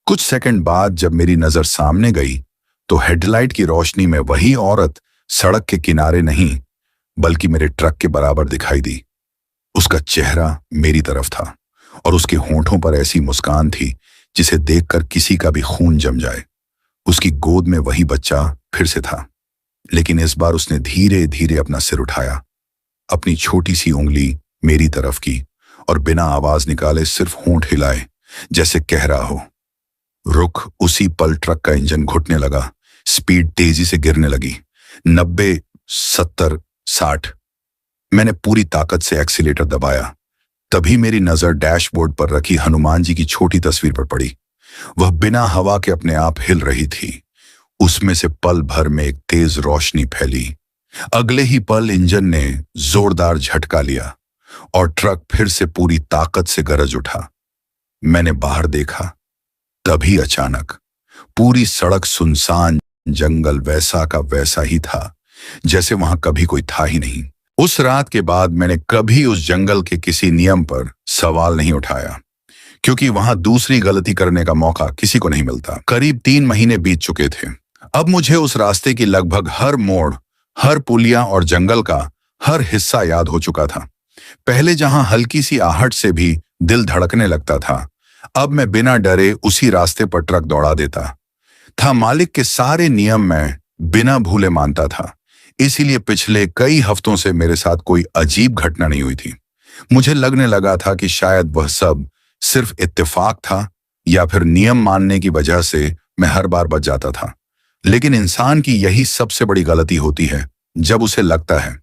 कुछ सेकंड बाद जब मेरी नजर सामने गई तो हेडलाइट की रोशनी में वही औरत सड़क के किनारे नहीं बल्कि मेरे ट्रक के बराबर दिखाई दी। उसका चेहरा मेरी तरफ था और उसके होंठों पर ऐसी मुस्कान थी जिसे देखकर किसी का भी खून जम जाए। उसकी गोद में वही बच्चा फिर से था, लेकिन इस बार उसने धीरे धीरे अपना सिर उठाया, अपनी छोटी सी उंगली मेरी तरफ की और बिना आवाज निकाले सिर्फ होंठ हिलाए, जैसे कह रहा हो रुक। उसी पल ट्रक का इंजन घुटने लगा। स्पीड तेजी से गिरने लगी। 90, 70, 60। मैंने पूरी ताकत से एक्सीलेटर दबाया। तभी मेरी नजर डैशबोर्ड पर रखी हनुमान जी की छोटी तस्वीर पर पड़ी। वह बिना हवा के अपने आप हिल रही थी। उसमें से पल भर में एक तेज रोशनी फैली। अगले ही पल इंजन ने जोरदार झटका लिया और ट्रक फिर से पूरी ताकत से गरज उठा। मैंने बाहर देखा, तभी अचानक पूरी सड़क सुनसान, जंगल वैसा का वैसा ही था जैसे वहां कभी कोई था ही नहीं। उस रात के बाद मैंने कभी उस जंगल के किसी नियम पर सवाल नहीं उठाया, क्योंकि वहां दूसरी गलती करने का मौका किसी को नहीं मिलता। करीब 3 महीने बीत चुके थे। अब मुझे उस रास्ते की लगभग हर मोड़, हर पुलिया और जंगल का हर हिस्सा याद हो चुका था। पहले जहां हल्की सी आहट से भी दिल धड़कने लगता था, अब मैं बिना डरे उसी रास्ते पर ट्रक दौड़ा देता था। मालिक के सारे नियम मैं बिना भूले मानता था, इसीलिए पिछले कई हफ्तों से मेरे साथ कोई अजीब घटना नहीं हुई थी। मुझे लगने लगा था कि शायद वह सब सिर्फ इत्तेफाक था या फिर नियम मानने की वजह से मैं हर बार बच जाता था। लेकिन इंसान की यही सबसे बड़ी गलती होती है। जब उसे लगता है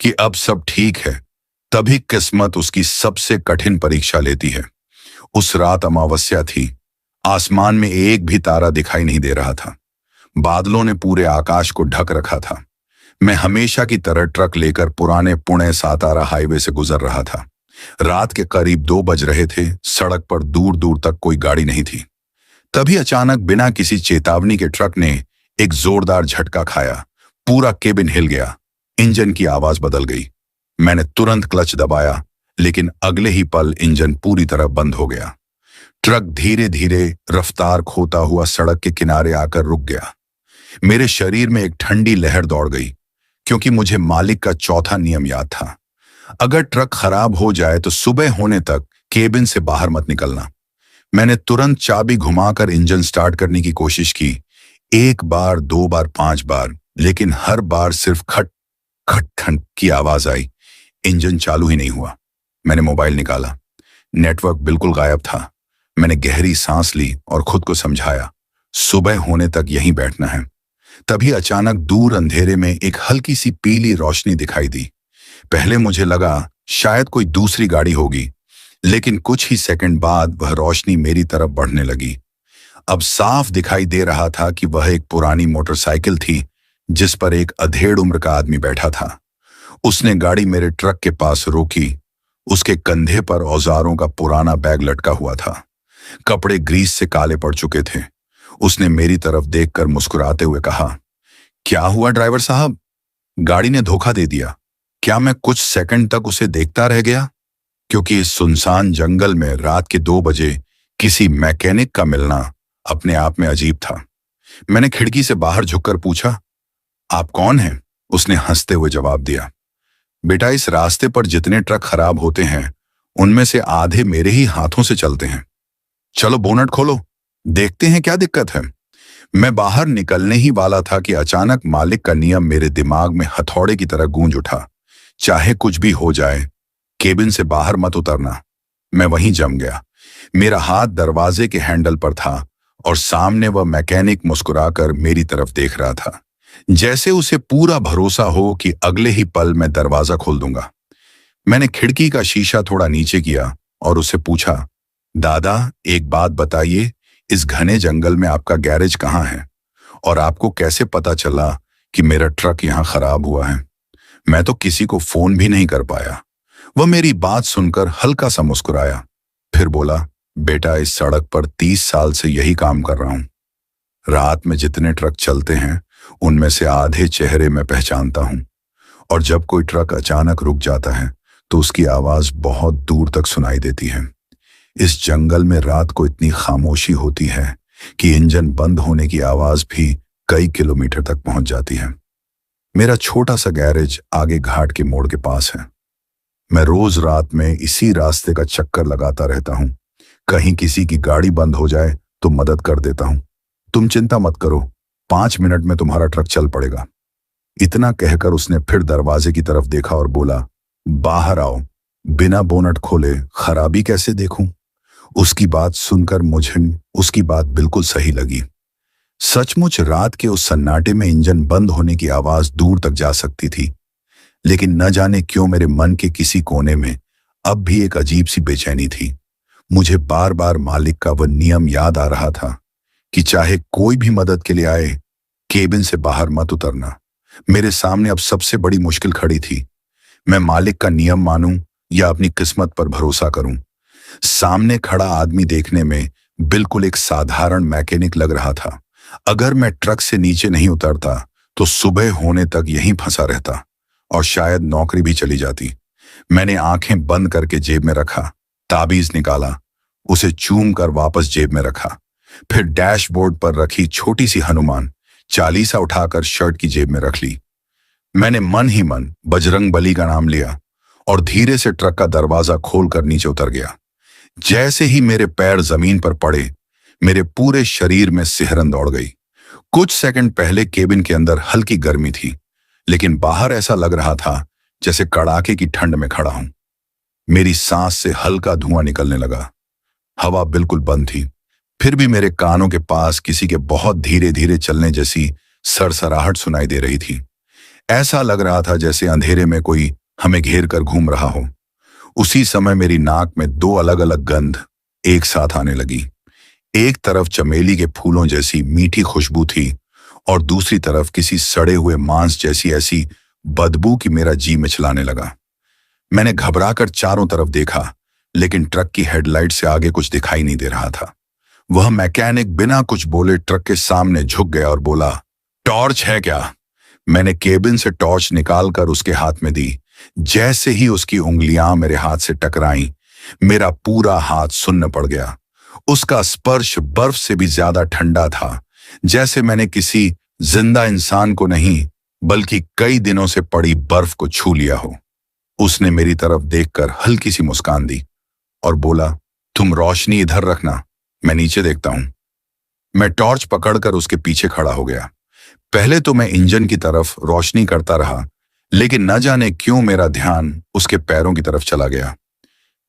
कि अब सब ठीक है, तभी किस्मत उसकी सबसे कठिन परीक्षा लेती है। उस रात अमावस्या थी। आसमान में एक भी तारा दिखाई नहीं दे रहा था। बादलों ने पूरे आकाश को ढक रखा था। मैं हमेशा की तरह ट्रक लेकर पुराने पुणे सातारा हाईवे से गुजर रहा था। रात के करीब 2 बज रहे थे। सड़क पर दूर दूर तक कोई गाड़ी नहीं थी। तभी अचानक बिना किसी चेतावनी के ट्रक ने एक जोरदार झटका खाया। पूरा केबिन हिल गया। इंजन की आवाज बदल गई। मैंने तुरंत क्लच दबाया, लेकिन अगले ही पल इंजन पूरी तरह बंद हो गया। ट्रक धीरे धीरे रफ्तार खोता हुआ सड़क के किनारे आकर रुक गया। मेरे शरीर में एक ठंडी लहर दौड़ गई, क्योंकि मुझे मालिक का चौथा नियम याद था। अगर ट्रक खराब हो जाए तो सुबह होने तक केबिन से बाहर मत निकलना। मैंने तुरंत चाबी घुमाकर इंजन स्टार्ट करने की कोशिश की। 1 बार, 2 बार, 5 बार, लेकिन हर बार सिर्फ खट खट खट की आवाज आई। इंजन चालू ही नहीं हुआ। मैंने मोबाइल निकाला। नेटवर्क बिल्कुल गायब था। मैंने गहरी सांस ली और खुद को समझाया, सुबह होने तक यहीं बैठना है। तभी अचानक दूर अंधेरे में एक हल्की सी पीली रोशनी दिखाई दी। पहले मुझे लगा शायद कोई दूसरी गाड़ी होगी, लेकिन कुछ ही सेकंड बाद वह रोशनी मेरी तरफ बढ़ने लगी। अब साफ दिखाई दे रहा था कि वह एक पुरानी मोटरसाइकिल थी, जिस पर एक अधेड़ उम्र का आदमी बैठा था। उसने गाड़ी मेरे ट्रक के पास रोकी। उसके कंधे पर औजारों का पुराना बैग लटका हुआ था। कपड़े ग्रीस से काले पड़ चुके थे। उसने मेरी तरफ देखकर मुस्कुराते हुए कहा, क्या हुआ ड्राइवर साहब? गाड़ी ने धोखा दे दिया क्या? मैं कुछ सेकंड तक उसे देखता रह गया, क्योंकि इस सुनसान जंगल में रात के 2 बजे किसी मैकेनिक का मिलना अपने आप में अजीब था। मैंने खिड़की से बाहर झुककर पूछा, आप कौन हैं? उसने हंसते हुए जवाब दिया, बेटा, इस रास्ते पर जितने ट्रक खराब होते हैं उनमें से आधे मेरे ही हाथों से चलते हैं। चलो बोनट खोलो, देखते हैं क्या दिक्कत है। मैं बाहर निकलने ही वाला था कि अचानक मालिक का नियम मेरे दिमाग में हथौड़े की तरह गूंज उठा। चाहे कुछ भी हो जाए, केबिन से बाहर मत उतरना। मैं वहीं जम गया। मेरा हाथ दरवाजे के हैंडल पर था और सामने वह मैकेनिक मुस्कुराकर मेरी तरफ देख रहा था, जैसे उसे पूरा भरोसा हो कि अगले ही पल मैं दरवाजा खोल दूंगा। मैंने खिड़की का शीशा थोड़ा नीचे किया और उससे पूछा, दादा एक बात बताइए, इस घने जंगल में आपका गैरेज कहाँ है और आपको कैसे पता चला कि मेरा ट्रक यहाँ खराब हुआ है? मैं तो किसी को फोन भी नहीं कर पाया। वह मेरी बात सुनकर हल्का सा मुस्कुराया, फिर बोला, बेटा इस सड़क पर 30 साल से यही काम कर रहा हूं। रात में जितने ट्रक चलते हैं उनमें से आधे चेहरे मैं पहचानता हूं, और जब कोई ट्रक अचानक रुक जाता है तो उसकी आवाज बहुत दूर तक सुनाई देती है। इस जंगल में रात को इतनी खामोशी होती है कि इंजन बंद होने की आवाज भी कई किलोमीटर तक पहुंच जाती है। मेरा छोटा सा गैरेज आगे घाट के मोड़ के पास है। मैं रोज रात में इसी रास्ते का चक्कर लगाता रहता हूं। कहीं किसी की गाड़ी बंद हो जाए तो मदद कर देता हूं। तुम चिंता मत करो, 5 मिनट में तुम्हारा ट्रक चल पड़ेगा। इतना कहकर उसने फिर दरवाजे की तरफ देखा और बोला, बाहर आओ, बिना बोनट खोले खराबी कैसे देखूं? उसकी बात सुनकर मुझे उसकी बात बिल्कुल सही लगी। सचमुच रात के उस सन्नाटे में इंजन बंद होने की आवाज दूर तक जा सकती थी, लेकिन न जाने क्यों मेरे मन के किसी कोने में अब भी एक अजीब सी बेचैनी थी। मुझे बार बार मालिक का वह नियम याद आ रहा था कि चाहे कोई भी मदद के लिए आए, केबिन से बाहर मत उतरना। मेरे सामने अब सबसे बड़ी मुश्किल खड़ी थी। मैं मालिक का नियम मानूं या अपनी किस्मत पर भरोसा करूं? सामने खड़ा आदमी देखने में बिल्कुल एक साधारण मैकेनिक लग रहा था। अगर मैं ट्रक से नीचे नहीं उतरता तो सुबह होने तक यहीं फंसा रहता और शायद नौकरी भी चली जाती। मैंने आंखें बंद करके जेब में रखा, ताबीज निकाला, उसे चूम कर वापस जेब में रखा, फिर डैशबोर्ड पर रखी छोटी सी हनुमान चालीसा उठाकर शर्ट की जेब में रख ली। मैंने मन ही मन बजरंग बली का नाम लिया और धीरे से ट्रक का दरवाजा खोलकर नीचे उतर गया। जैसे ही मेरे पैर जमीन पर पड़े, मेरे पूरे शरीर में सिहरन दौड़ गई। कुछ सेकंड पहले केबिन के अंदर हल्की गर्मी थी, लेकिन बाहर ऐसा लग रहा था जैसे कड़ाके की ठंड में खड़ा हूं। मेरी सांस से हल्का धुआं निकलने लगा। हवा बिल्कुल बंद थी, फिर भी मेरे कानों के पास किसी के बहुत धीरे धीरे चलने जैसी सरसराहट सुनाई दे रही थी। ऐसा लग रहा था जैसे अंधेरे में कोई हमें घेर कर घूम रहा हो। उसी समय मेरी नाक में 2 अलग अलग गंध एक साथ आने लगी। एक तरफ चमेली के फूलों जैसी मीठी खुशबू थी और दूसरी तरफ किसी सड़े हुए मांस जैसी ऐसी बदबू कि मेरा जी मिचलाने लगा। मैंने घबराकर चारों तरफ देखा, लेकिन ट्रक की हेडलाइट से आगे कुछ दिखाई नहीं दे रहा था। वह मैकेनिक बिना कुछ बोले ट्रक के सामने झुक गया और बोला, टॉर्च है क्या? मैंने केबिन से टॉर्च निकालकर उसके हाथ में दी। जैसे ही उसकी उंगलियां मेरे हाथ से टकराईं, मेरा पूरा हाथ सुन्न पड़ गया। उसका स्पर्श बर्फ से भी ज्यादा ठंडा था, जैसे मैंने किसी जिंदा इंसान को नहीं बल्कि कई दिनों से पड़ी बर्फ को छू लिया हो। उसने मेरी तरफ देखकर हल्की सी मुस्कान दी और बोला, तुम रोशनी इधर रखना, मैं नीचे देखता हूं। मैं टॉर्च पकड़कर उसके पीछे खड़ा हो गया। पहले तो मैं इंजन की तरफ रोशनी करता रहा, लेकिन न जाने क्यों मेरा ध्यान उसके पैरों की तरफ चला गया।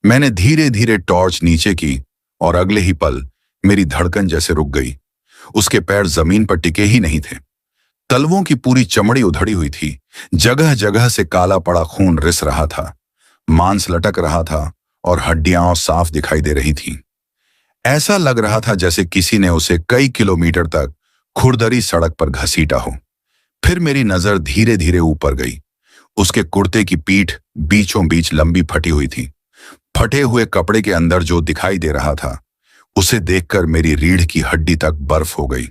मैंने धीरे धीरे टॉर्च नीचे की और अगले ही पल मेरी धड़कन जैसे रुक गई। उसके पैर जमीन पर टिके ही नहीं थे। तलवों की पूरी चमड़ी उधड़ी हुई थी, जगह जगह से काला पड़ा खून रिस रहा था, मांस लटक रहा था और हड्डियां साफ दिखाई दे रही थीं। ऐसा लग रहा था जैसे किसी ने उसे कई किलोमीटर तक खुरदरी सड़क पर घसीटा हो। फिर मेरी नजर धीरे धीरे ऊपर गई। उसके कुर्ते की पीठ बीचों बीच लंबी फटी हुई थी। फटे हुए कपड़े के अंदर जो दिखाई दे रहा था, उसे देखकर मेरी रीढ़ की हड्डी तक बर्फ हो गई।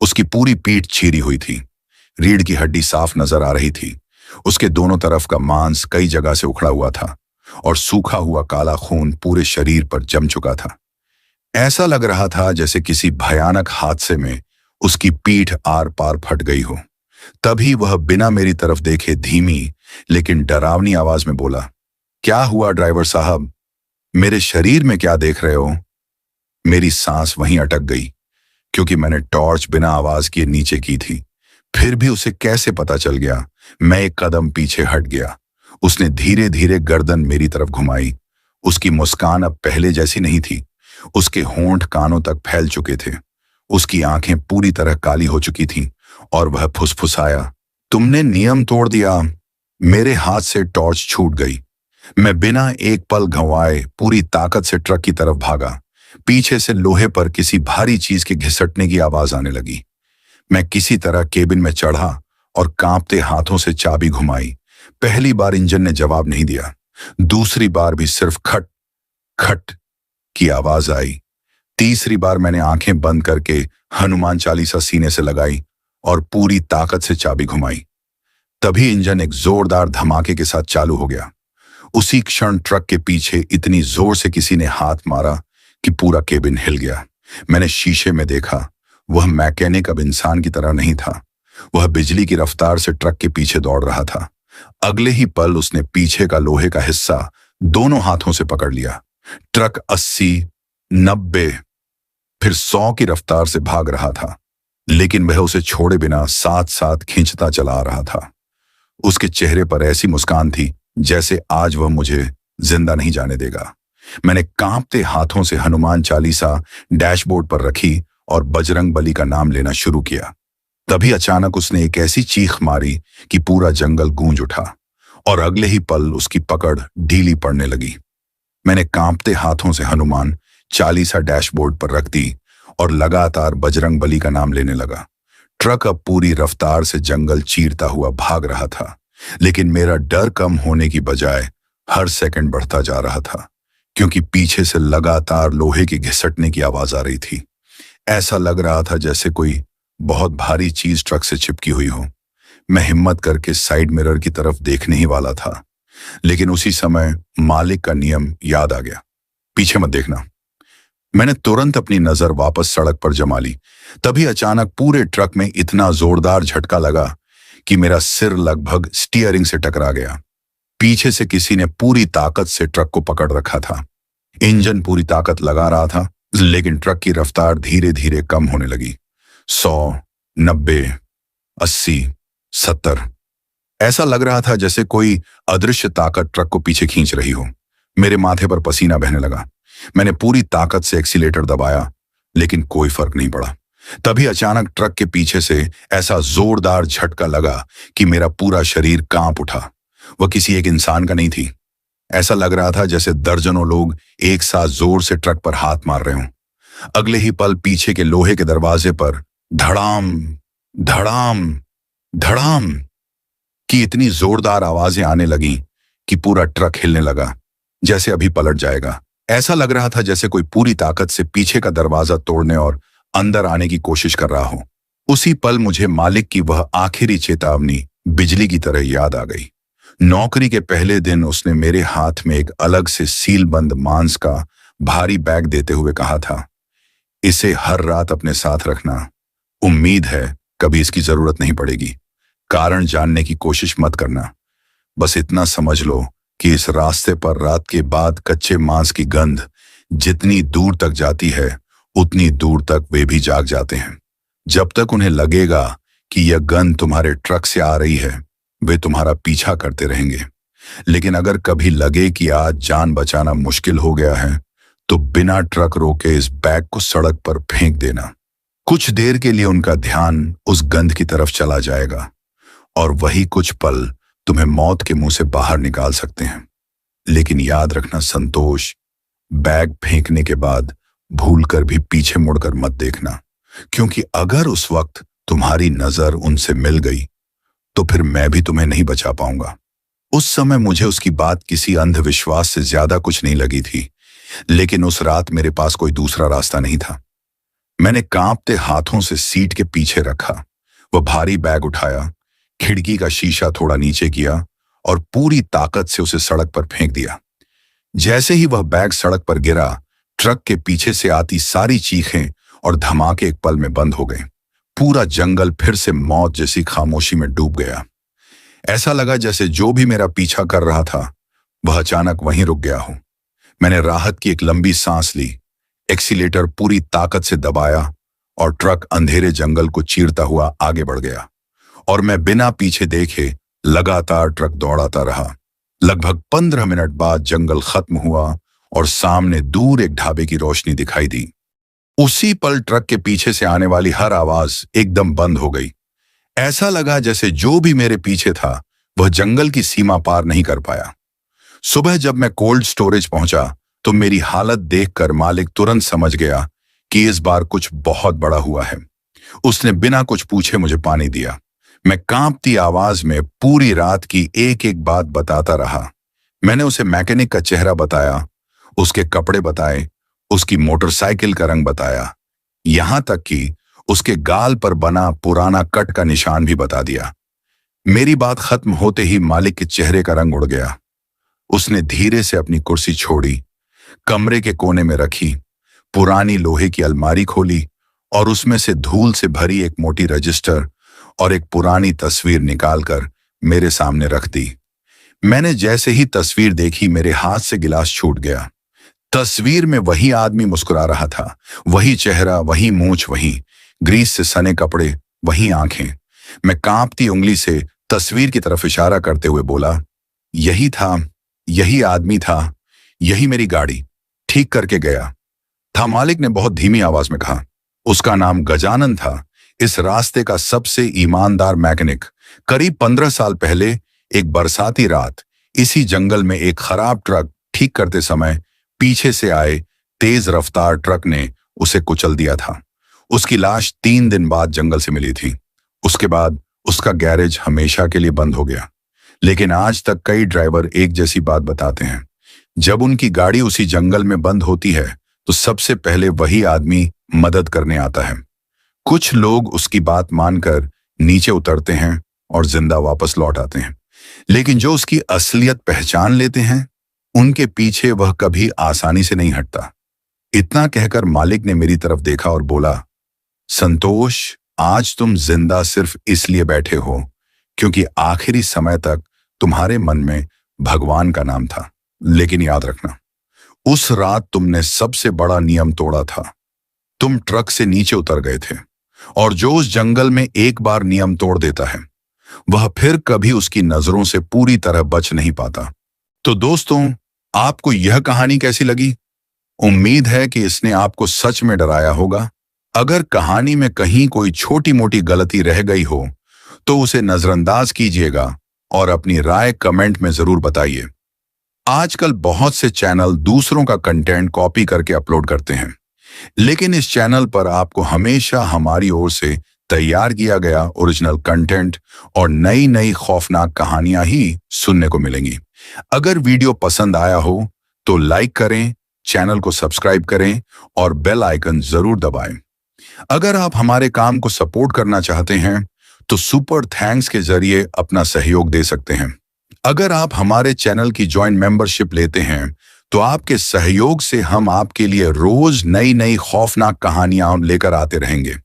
उसकी पूरी पीठ चीरी हुई थी, रीढ़ की हड्डी साफ नजर आ रही थी। उसके दोनों तरफ का मांस कई जगह से उखड़ा हुआ था और सूखा हुआ काला खून पूरे शरीर पर जम चुका था। ऐसा लग रहा था जैसे किसी भयानक हादसे में उसकी पीठ आर पार फट गई हो। तभी वह बिना मेरी तरफ देखे धीमी लेकिन डरावनी आवाज में बोला, क्या हुआ ड्राइवर साहब? मेरे शरीर में क्या देख रहे हो? मेरी सांस वहीं अटक गई। क्योंकि मैंने टॉर्च बिना आवाज किए नीचे की थी। फिर भी उसे कैसे पता चल गया? मैं एक कदम पीछे हट गया। उसने धीरे धीरे गर्दन मेरी तरफ घुमाई। उसकी मुस्कान अब पहले जैसी नहीं थी। उसके होंठ कानों तक फैल चुके थे। उसकी आंखें पूरी तरह काली हो चुकी थीं और वह फुसफुसाया, तुमने नियम तोड़ दिया। मेरे हाथ से टॉर्च छूट गई। मैं बिना एक पल गंवाए पूरी ताकत से ट्रक की तरफ भागा। पीछे से लोहे पर किसी भारी चीज के घिसटने की आवाज आने लगी। मैं किसी तरह केबिन में चढ़ा और कांपते हाथों से चाबी घुमाई। पहली बार इंजन ने जवाब नहीं दिया। दूसरी बार भी सिर्फ खट खट की आवाज आई। तीसरी बार मैंने आंखें बंद करके हनुमान चालीसा सीने से लगाई और पूरी ताकत से चाबी घुमाई। तभी इंजन एक जोरदार धमाके के साथ चालू हो गया। उसी क्षण ट्रक के पीछे इतनी जोर से किसी ने हाथ मारा कि पूरा केबिन हिल गया। मैंने शीशे में देखा। वह मैकेनिक अब इंसान की तरह नहीं था। वह बिजली की रफ्तार से ट्रक के पीछे दौड़ रहा था। अगले ही पल उसने पीछे का लोहे का हिस्सा दोनों हाथों से पकड़ लिया। ट्रक 80, 90, फिर 100 की रफ्तार से भाग रहा था, लेकिन वह उसे छोड़े बिना साथ साथ खींचता चला आ रहा था। उसके चेहरे पर ऐसी मुस्कान थी जैसे आज वह मुझे जिंदा नहीं जाने देगा। मैंने कांपते हाथों से हनुमान चालीसा डैशबोर्ड पर रखी और बजरंग बली का नाम लेना शुरू किया। तभी अचानक उसने एक ऐसी चीख मारी कि पूरा जंगल गूंज उठा और अगले ही पल उसकी पकड़ ढीली पड़ने लगी। मैंने कांपते हाथों से हनुमान चालीसा डैशबोर्ड पर रख दी और लगातार बजरंग बली का नाम लेने लगा। ट्रक अब पूरी रफ्तार से जंगल चीरता हुआ भाग रहा था, लेकिन मेरा डर कम होने की बजाय हर सेकंड बढ़ता जा रहा था, क्योंकि पीछे से लगातार लोहे की घिसटने की आवाज आ रही थी। ऐसा लग रहा था जैसे कोई बहुत भारी चीज ट्रक से चिपकी हुई हो। मैं हिम्मत करके साइड मिरर की तरफ देखने ही वाला था, लेकिन उसी समय मालिक का नियम याद आ गया, पीछे मत देखना। मैंने तुरंत अपनी नजर वापस सड़क पर जमा ली। तभी अचानक पूरे ट्रक में इतना जोरदार झटका लगा कि मेरा सिर लगभग स्टीयरिंग से टकरा गया। पीछे से किसी ने पूरी ताकत से ट्रक को पकड़ रखा था। इंजन पूरी ताकत लगा रहा था, लेकिन ट्रक की रफ्तार धीरे धीरे कम होने लगी। 100, 90, 80, 70। ऐसा लग रहा था जैसे कोई अदृश्य ताकत ट्रक को पीछे खींच रही हो। मेरे माथे पर पसीना बहने लगा। मैंने पूरी ताकत से एक्सीलेटर दबाया, लेकिन कोई फर्क नहीं पड़ा। तभी अचानक ट्रक के पीछे से ऐसा जोरदार झटका लगा कि मेरा पूरा शरीर कांप उठा। वह किसी एक इंसान का नहीं थी। ऐसा लग रहा था जैसे दर्जनों लोग एक साथ जोर से ट्रक पर हाथ मार रहे हों। अगले ही पल पीछे के लोहे के दरवाजे पर धड़ाम धड़ाम धड़ाम की इतनी जोरदार आवाजें आने लगीं कि पूरा ट्रक हिलने लगा, जैसे अभी पलट जाएगा। ऐसा लग रहा था जैसे कोई पूरी ताकत से पीछे का दरवाजा तोड़ने और अंदर आने की कोशिश कर रहा हो। उसी पल मुझे मालिक की वह आखिरी चेतावनी बिजली की तरह याद आ गई। नौकरी के पहले दिन उसने मेरे हाथ में एक अलग से सीलबंद मांस का भारी बैग देते हुए कहा था, इसे हर रात अपने साथ रखना। उम्मीद है कभी इसकी जरूरत नहीं पड़ेगी। कारण जानने की कोशिश मत करना। बस इतना समझ लो कि इस रास्ते पर रात के बाद कच्चे मांस की गंध जितनी दूर तक जाती है, उतनी दूर तक वे भी जाग जाते हैं। जब तक उन्हें लगेगा कि यह गंध तुम्हारे ट्रक से आ रही है, वे तुम्हारा पीछा करते रहेंगे। लेकिन अगर कभी लगे कि आज जान बचाना मुश्किल हो गया है, तो बिना ट्रक रोके इस बैग को सड़क पर फेंक देना। कुछ देर के लिए उनका ध्यान उस गंध की तरफ चला जाएगा और वही कुछ पल तुम्हें मौत के मुंह से बाहर निकाल सकते हैं। लेकिन याद रखना संतोष, बैग फेंकने के बाद भूलकर भी पीछे मुड़कर मत देखना, क्योंकि अगर उस वक्त तुम्हारी नजर उनसे मिल गई तो फिर मैं भी तुम्हें नहीं बचा पाऊंगा। उस समय मुझे उसकी बात किसी अंधविश्वास से ज्यादा कुछ नहीं लगी थी, लेकिन उस रात मेरे पास कोई दूसरा रास्ता नहीं था। मैंने कांपते हाथों से सीट के पीछे रखा, वह भारी बैग उठाया, खिड़की का शीशा थोड़ा नीचे किया और पूरी ताकत से उसे सड़क पर फेंक दिया। जैसे ही वह बैग सड़क पर गिरा, ट्रक के पीछे से आती सारी चीखें और धमाके एक पल में बंद हो गए। पूरा जंगल फिर से मौत जैसी खामोशी में डूब गया। ऐसा लगा जैसे जो भी मेरा पीछा कर रहा था वह अचानक वहीं रुक गया हो। मैंने राहत की एक लंबी सांस ली, एक्सीलेटर पूरी ताकत से दबाया और ट्रक अंधेरे जंगल को चीरता हुआ आगे बढ़ गया और मैं बिना पीछे देखे लगातार ट्रक दौड़ाता रहा। लगभग 15 मिनट बाद जंगल खत्म हुआ और सामने दूर एक ढाबे की रोशनी दिखाई दी। उसी पल ट्रक के पीछे से आने वाली हर आवाज एकदम बंद हो गई। ऐसा लगा जैसे जो भी मेरे पीछे था वह जंगल की सीमा पार नहीं कर पाया। सुबह जब मैं कोल्ड स्टोरेज पहुंचा तो मेरी हालत देखकर मालिक तुरंत समझ गया कि इस बार कुछ बहुत बड़ा हुआ है। उसने बिना कुछ पूछे मुझे पानी दिया। मैं कांपती आवाज में पूरी रात की एक एक बात बताता रहा। मैंने उसे मैकेनिक का चेहरा बताया, उसके कपड़े बताए, उसकी मोटरसाइकिल का रंग बताया, यहां तक कि उसके गाल पर बना पुराना कट का निशान भी बता दिया। मेरी बात खत्म होते ही मालिक के चेहरे का रंग उड़ गया। उसने धीरे से अपनी कुर्सी छोड़ी, कमरे के कोने में रखी, पुरानी लोहे की अलमारी खोली और उसमें से धूल से भरी एक मोटी रजिस्टर और एक पुरानी तस्वीर निकालकर मेरे सामने रख दी। मैंने जैसे ही तस्वीर देखी मेरे हाथ से गिलास छूट गया। तस्वीर में वही आदमी मुस्कुरा रहा था, वही चेहरा, वही मूंछ, वही ग्रीस से सने कपड़े, वही आंखें। मैं कांपती उंगली से तस्वीर की तरफ इशारा करते हुए बोला, यही था, यही आदमी था, यही मेरी गाड़ी ठीक करके गया था। मालिक ने बहुत धीमी आवाज में कहा, उसका नाम गजानन था, इस रास्ते का सबसे ईमानदार मैकेनिक। करीब 15 साल पहले एक बरसाती रात इसी जंगल में एक खराब ट्रक ठीक करते समय पीछे से आए तेज रफ्तार ट्रक ने उसे कुचल दिया था। उसकी लाश 3 दिन बाद जंगल से मिली थी। उसके बाद उसका गैरेज हमेशा के लिए बंद हो गया। लेकिन आज तक कई ड्राइवर एक जैसी बात बताते हैं, जब उनकी गाड़ी उसी जंगल में बंद होती है तो सबसे पहले वही आदमी मदद करने आता है। कुछ लोग उसकी बात मानकर नीचे उतरते हैं और जिंदा वापस लौट आते हैं, लेकिन जो उसकी असलियत पहचान लेते हैं उनके पीछे वह कभी आसानी से नहीं हटता। इतना कहकर मालिक ने मेरी तरफ देखा और बोला, संतोष, आज तुम जिंदा सिर्फ इसलिए बैठे हो क्योंकि आखिरी समय तक तुम्हारे मन में भगवान का नाम था। लेकिन याद रखना, उस रात तुमने सबसे बड़ा नियम तोड़ा था। तुम ट्रक से नीचे उतर गए थे और जो उस जंगल में एक बार नियम तोड़ देता है वह फिर कभी उसकी नजरों से पूरी तरह बच नहीं पाता। तो दोस्तों, आपको यह कहानी कैसी लगी? उम्मीद है कि इसने आपको सच में डराया होगा। अगर कहानी में कहीं कोई छोटी मोटी गलती रह गई हो तो उसे नजरअंदाज कीजिएगा और अपनी राय कमेंट में जरूर बताइए। आजकल बहुत से चैनल दूसरों का कंटेंट कॉपी करके अपलोड करते हैं, लेकिन इस चैनल पर आपको हमेशा हमारी ओर से तैयार किया गया ओरिजिनल कंटेंट और नई नई खौफनाक कहानियां ही सुनने को मिलेंगी। अगर वीडियो पसंद आया हो तो लाइक करें, चैनल को सब्सक्राइब करें और बेल आइकन जरूर दबाएं। अगर आप हमारे काम को सपोर्ट करना चाहते हैं तो सुपर थैंक्स के जरिए अपना सहयोग दे सकते हैं। अगर आप हमारे चैनल की ज्वाइंट मेंबरशिप लेते हैं तो आपके सहयोग से हम आपके लिए रोज नई नई खौफनाक कहानियां लेकर आते रहेंगे।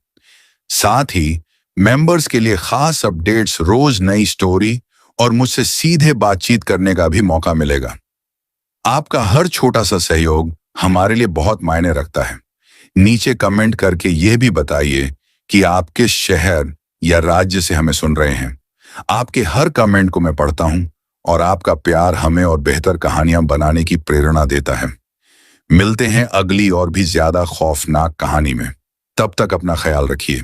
साथ ही मेंबर्स के लिए खास अपडेट्स, रोज नई स्टोरी और मुझसे सीधे बातचीत करने का भी मौका मिलेगा। आपका हर छोटा सा सहयोग हमारे लिए बहुत मायने रखता है। नीचे कमेंट करके यह भी बताइए कि आप किस शहर या राज्य से हमें सुन रहे हैं। आपके हर कमेंट को मैं पढ़ता हूं और आपका प्यार हमें और बेहतर कहानियां बनाने की प्रेरणा देता है। मिलते हैं अगली और भी ज्यादा खौफनाक कहानी में। तब तक अपना ख्याल रखिए।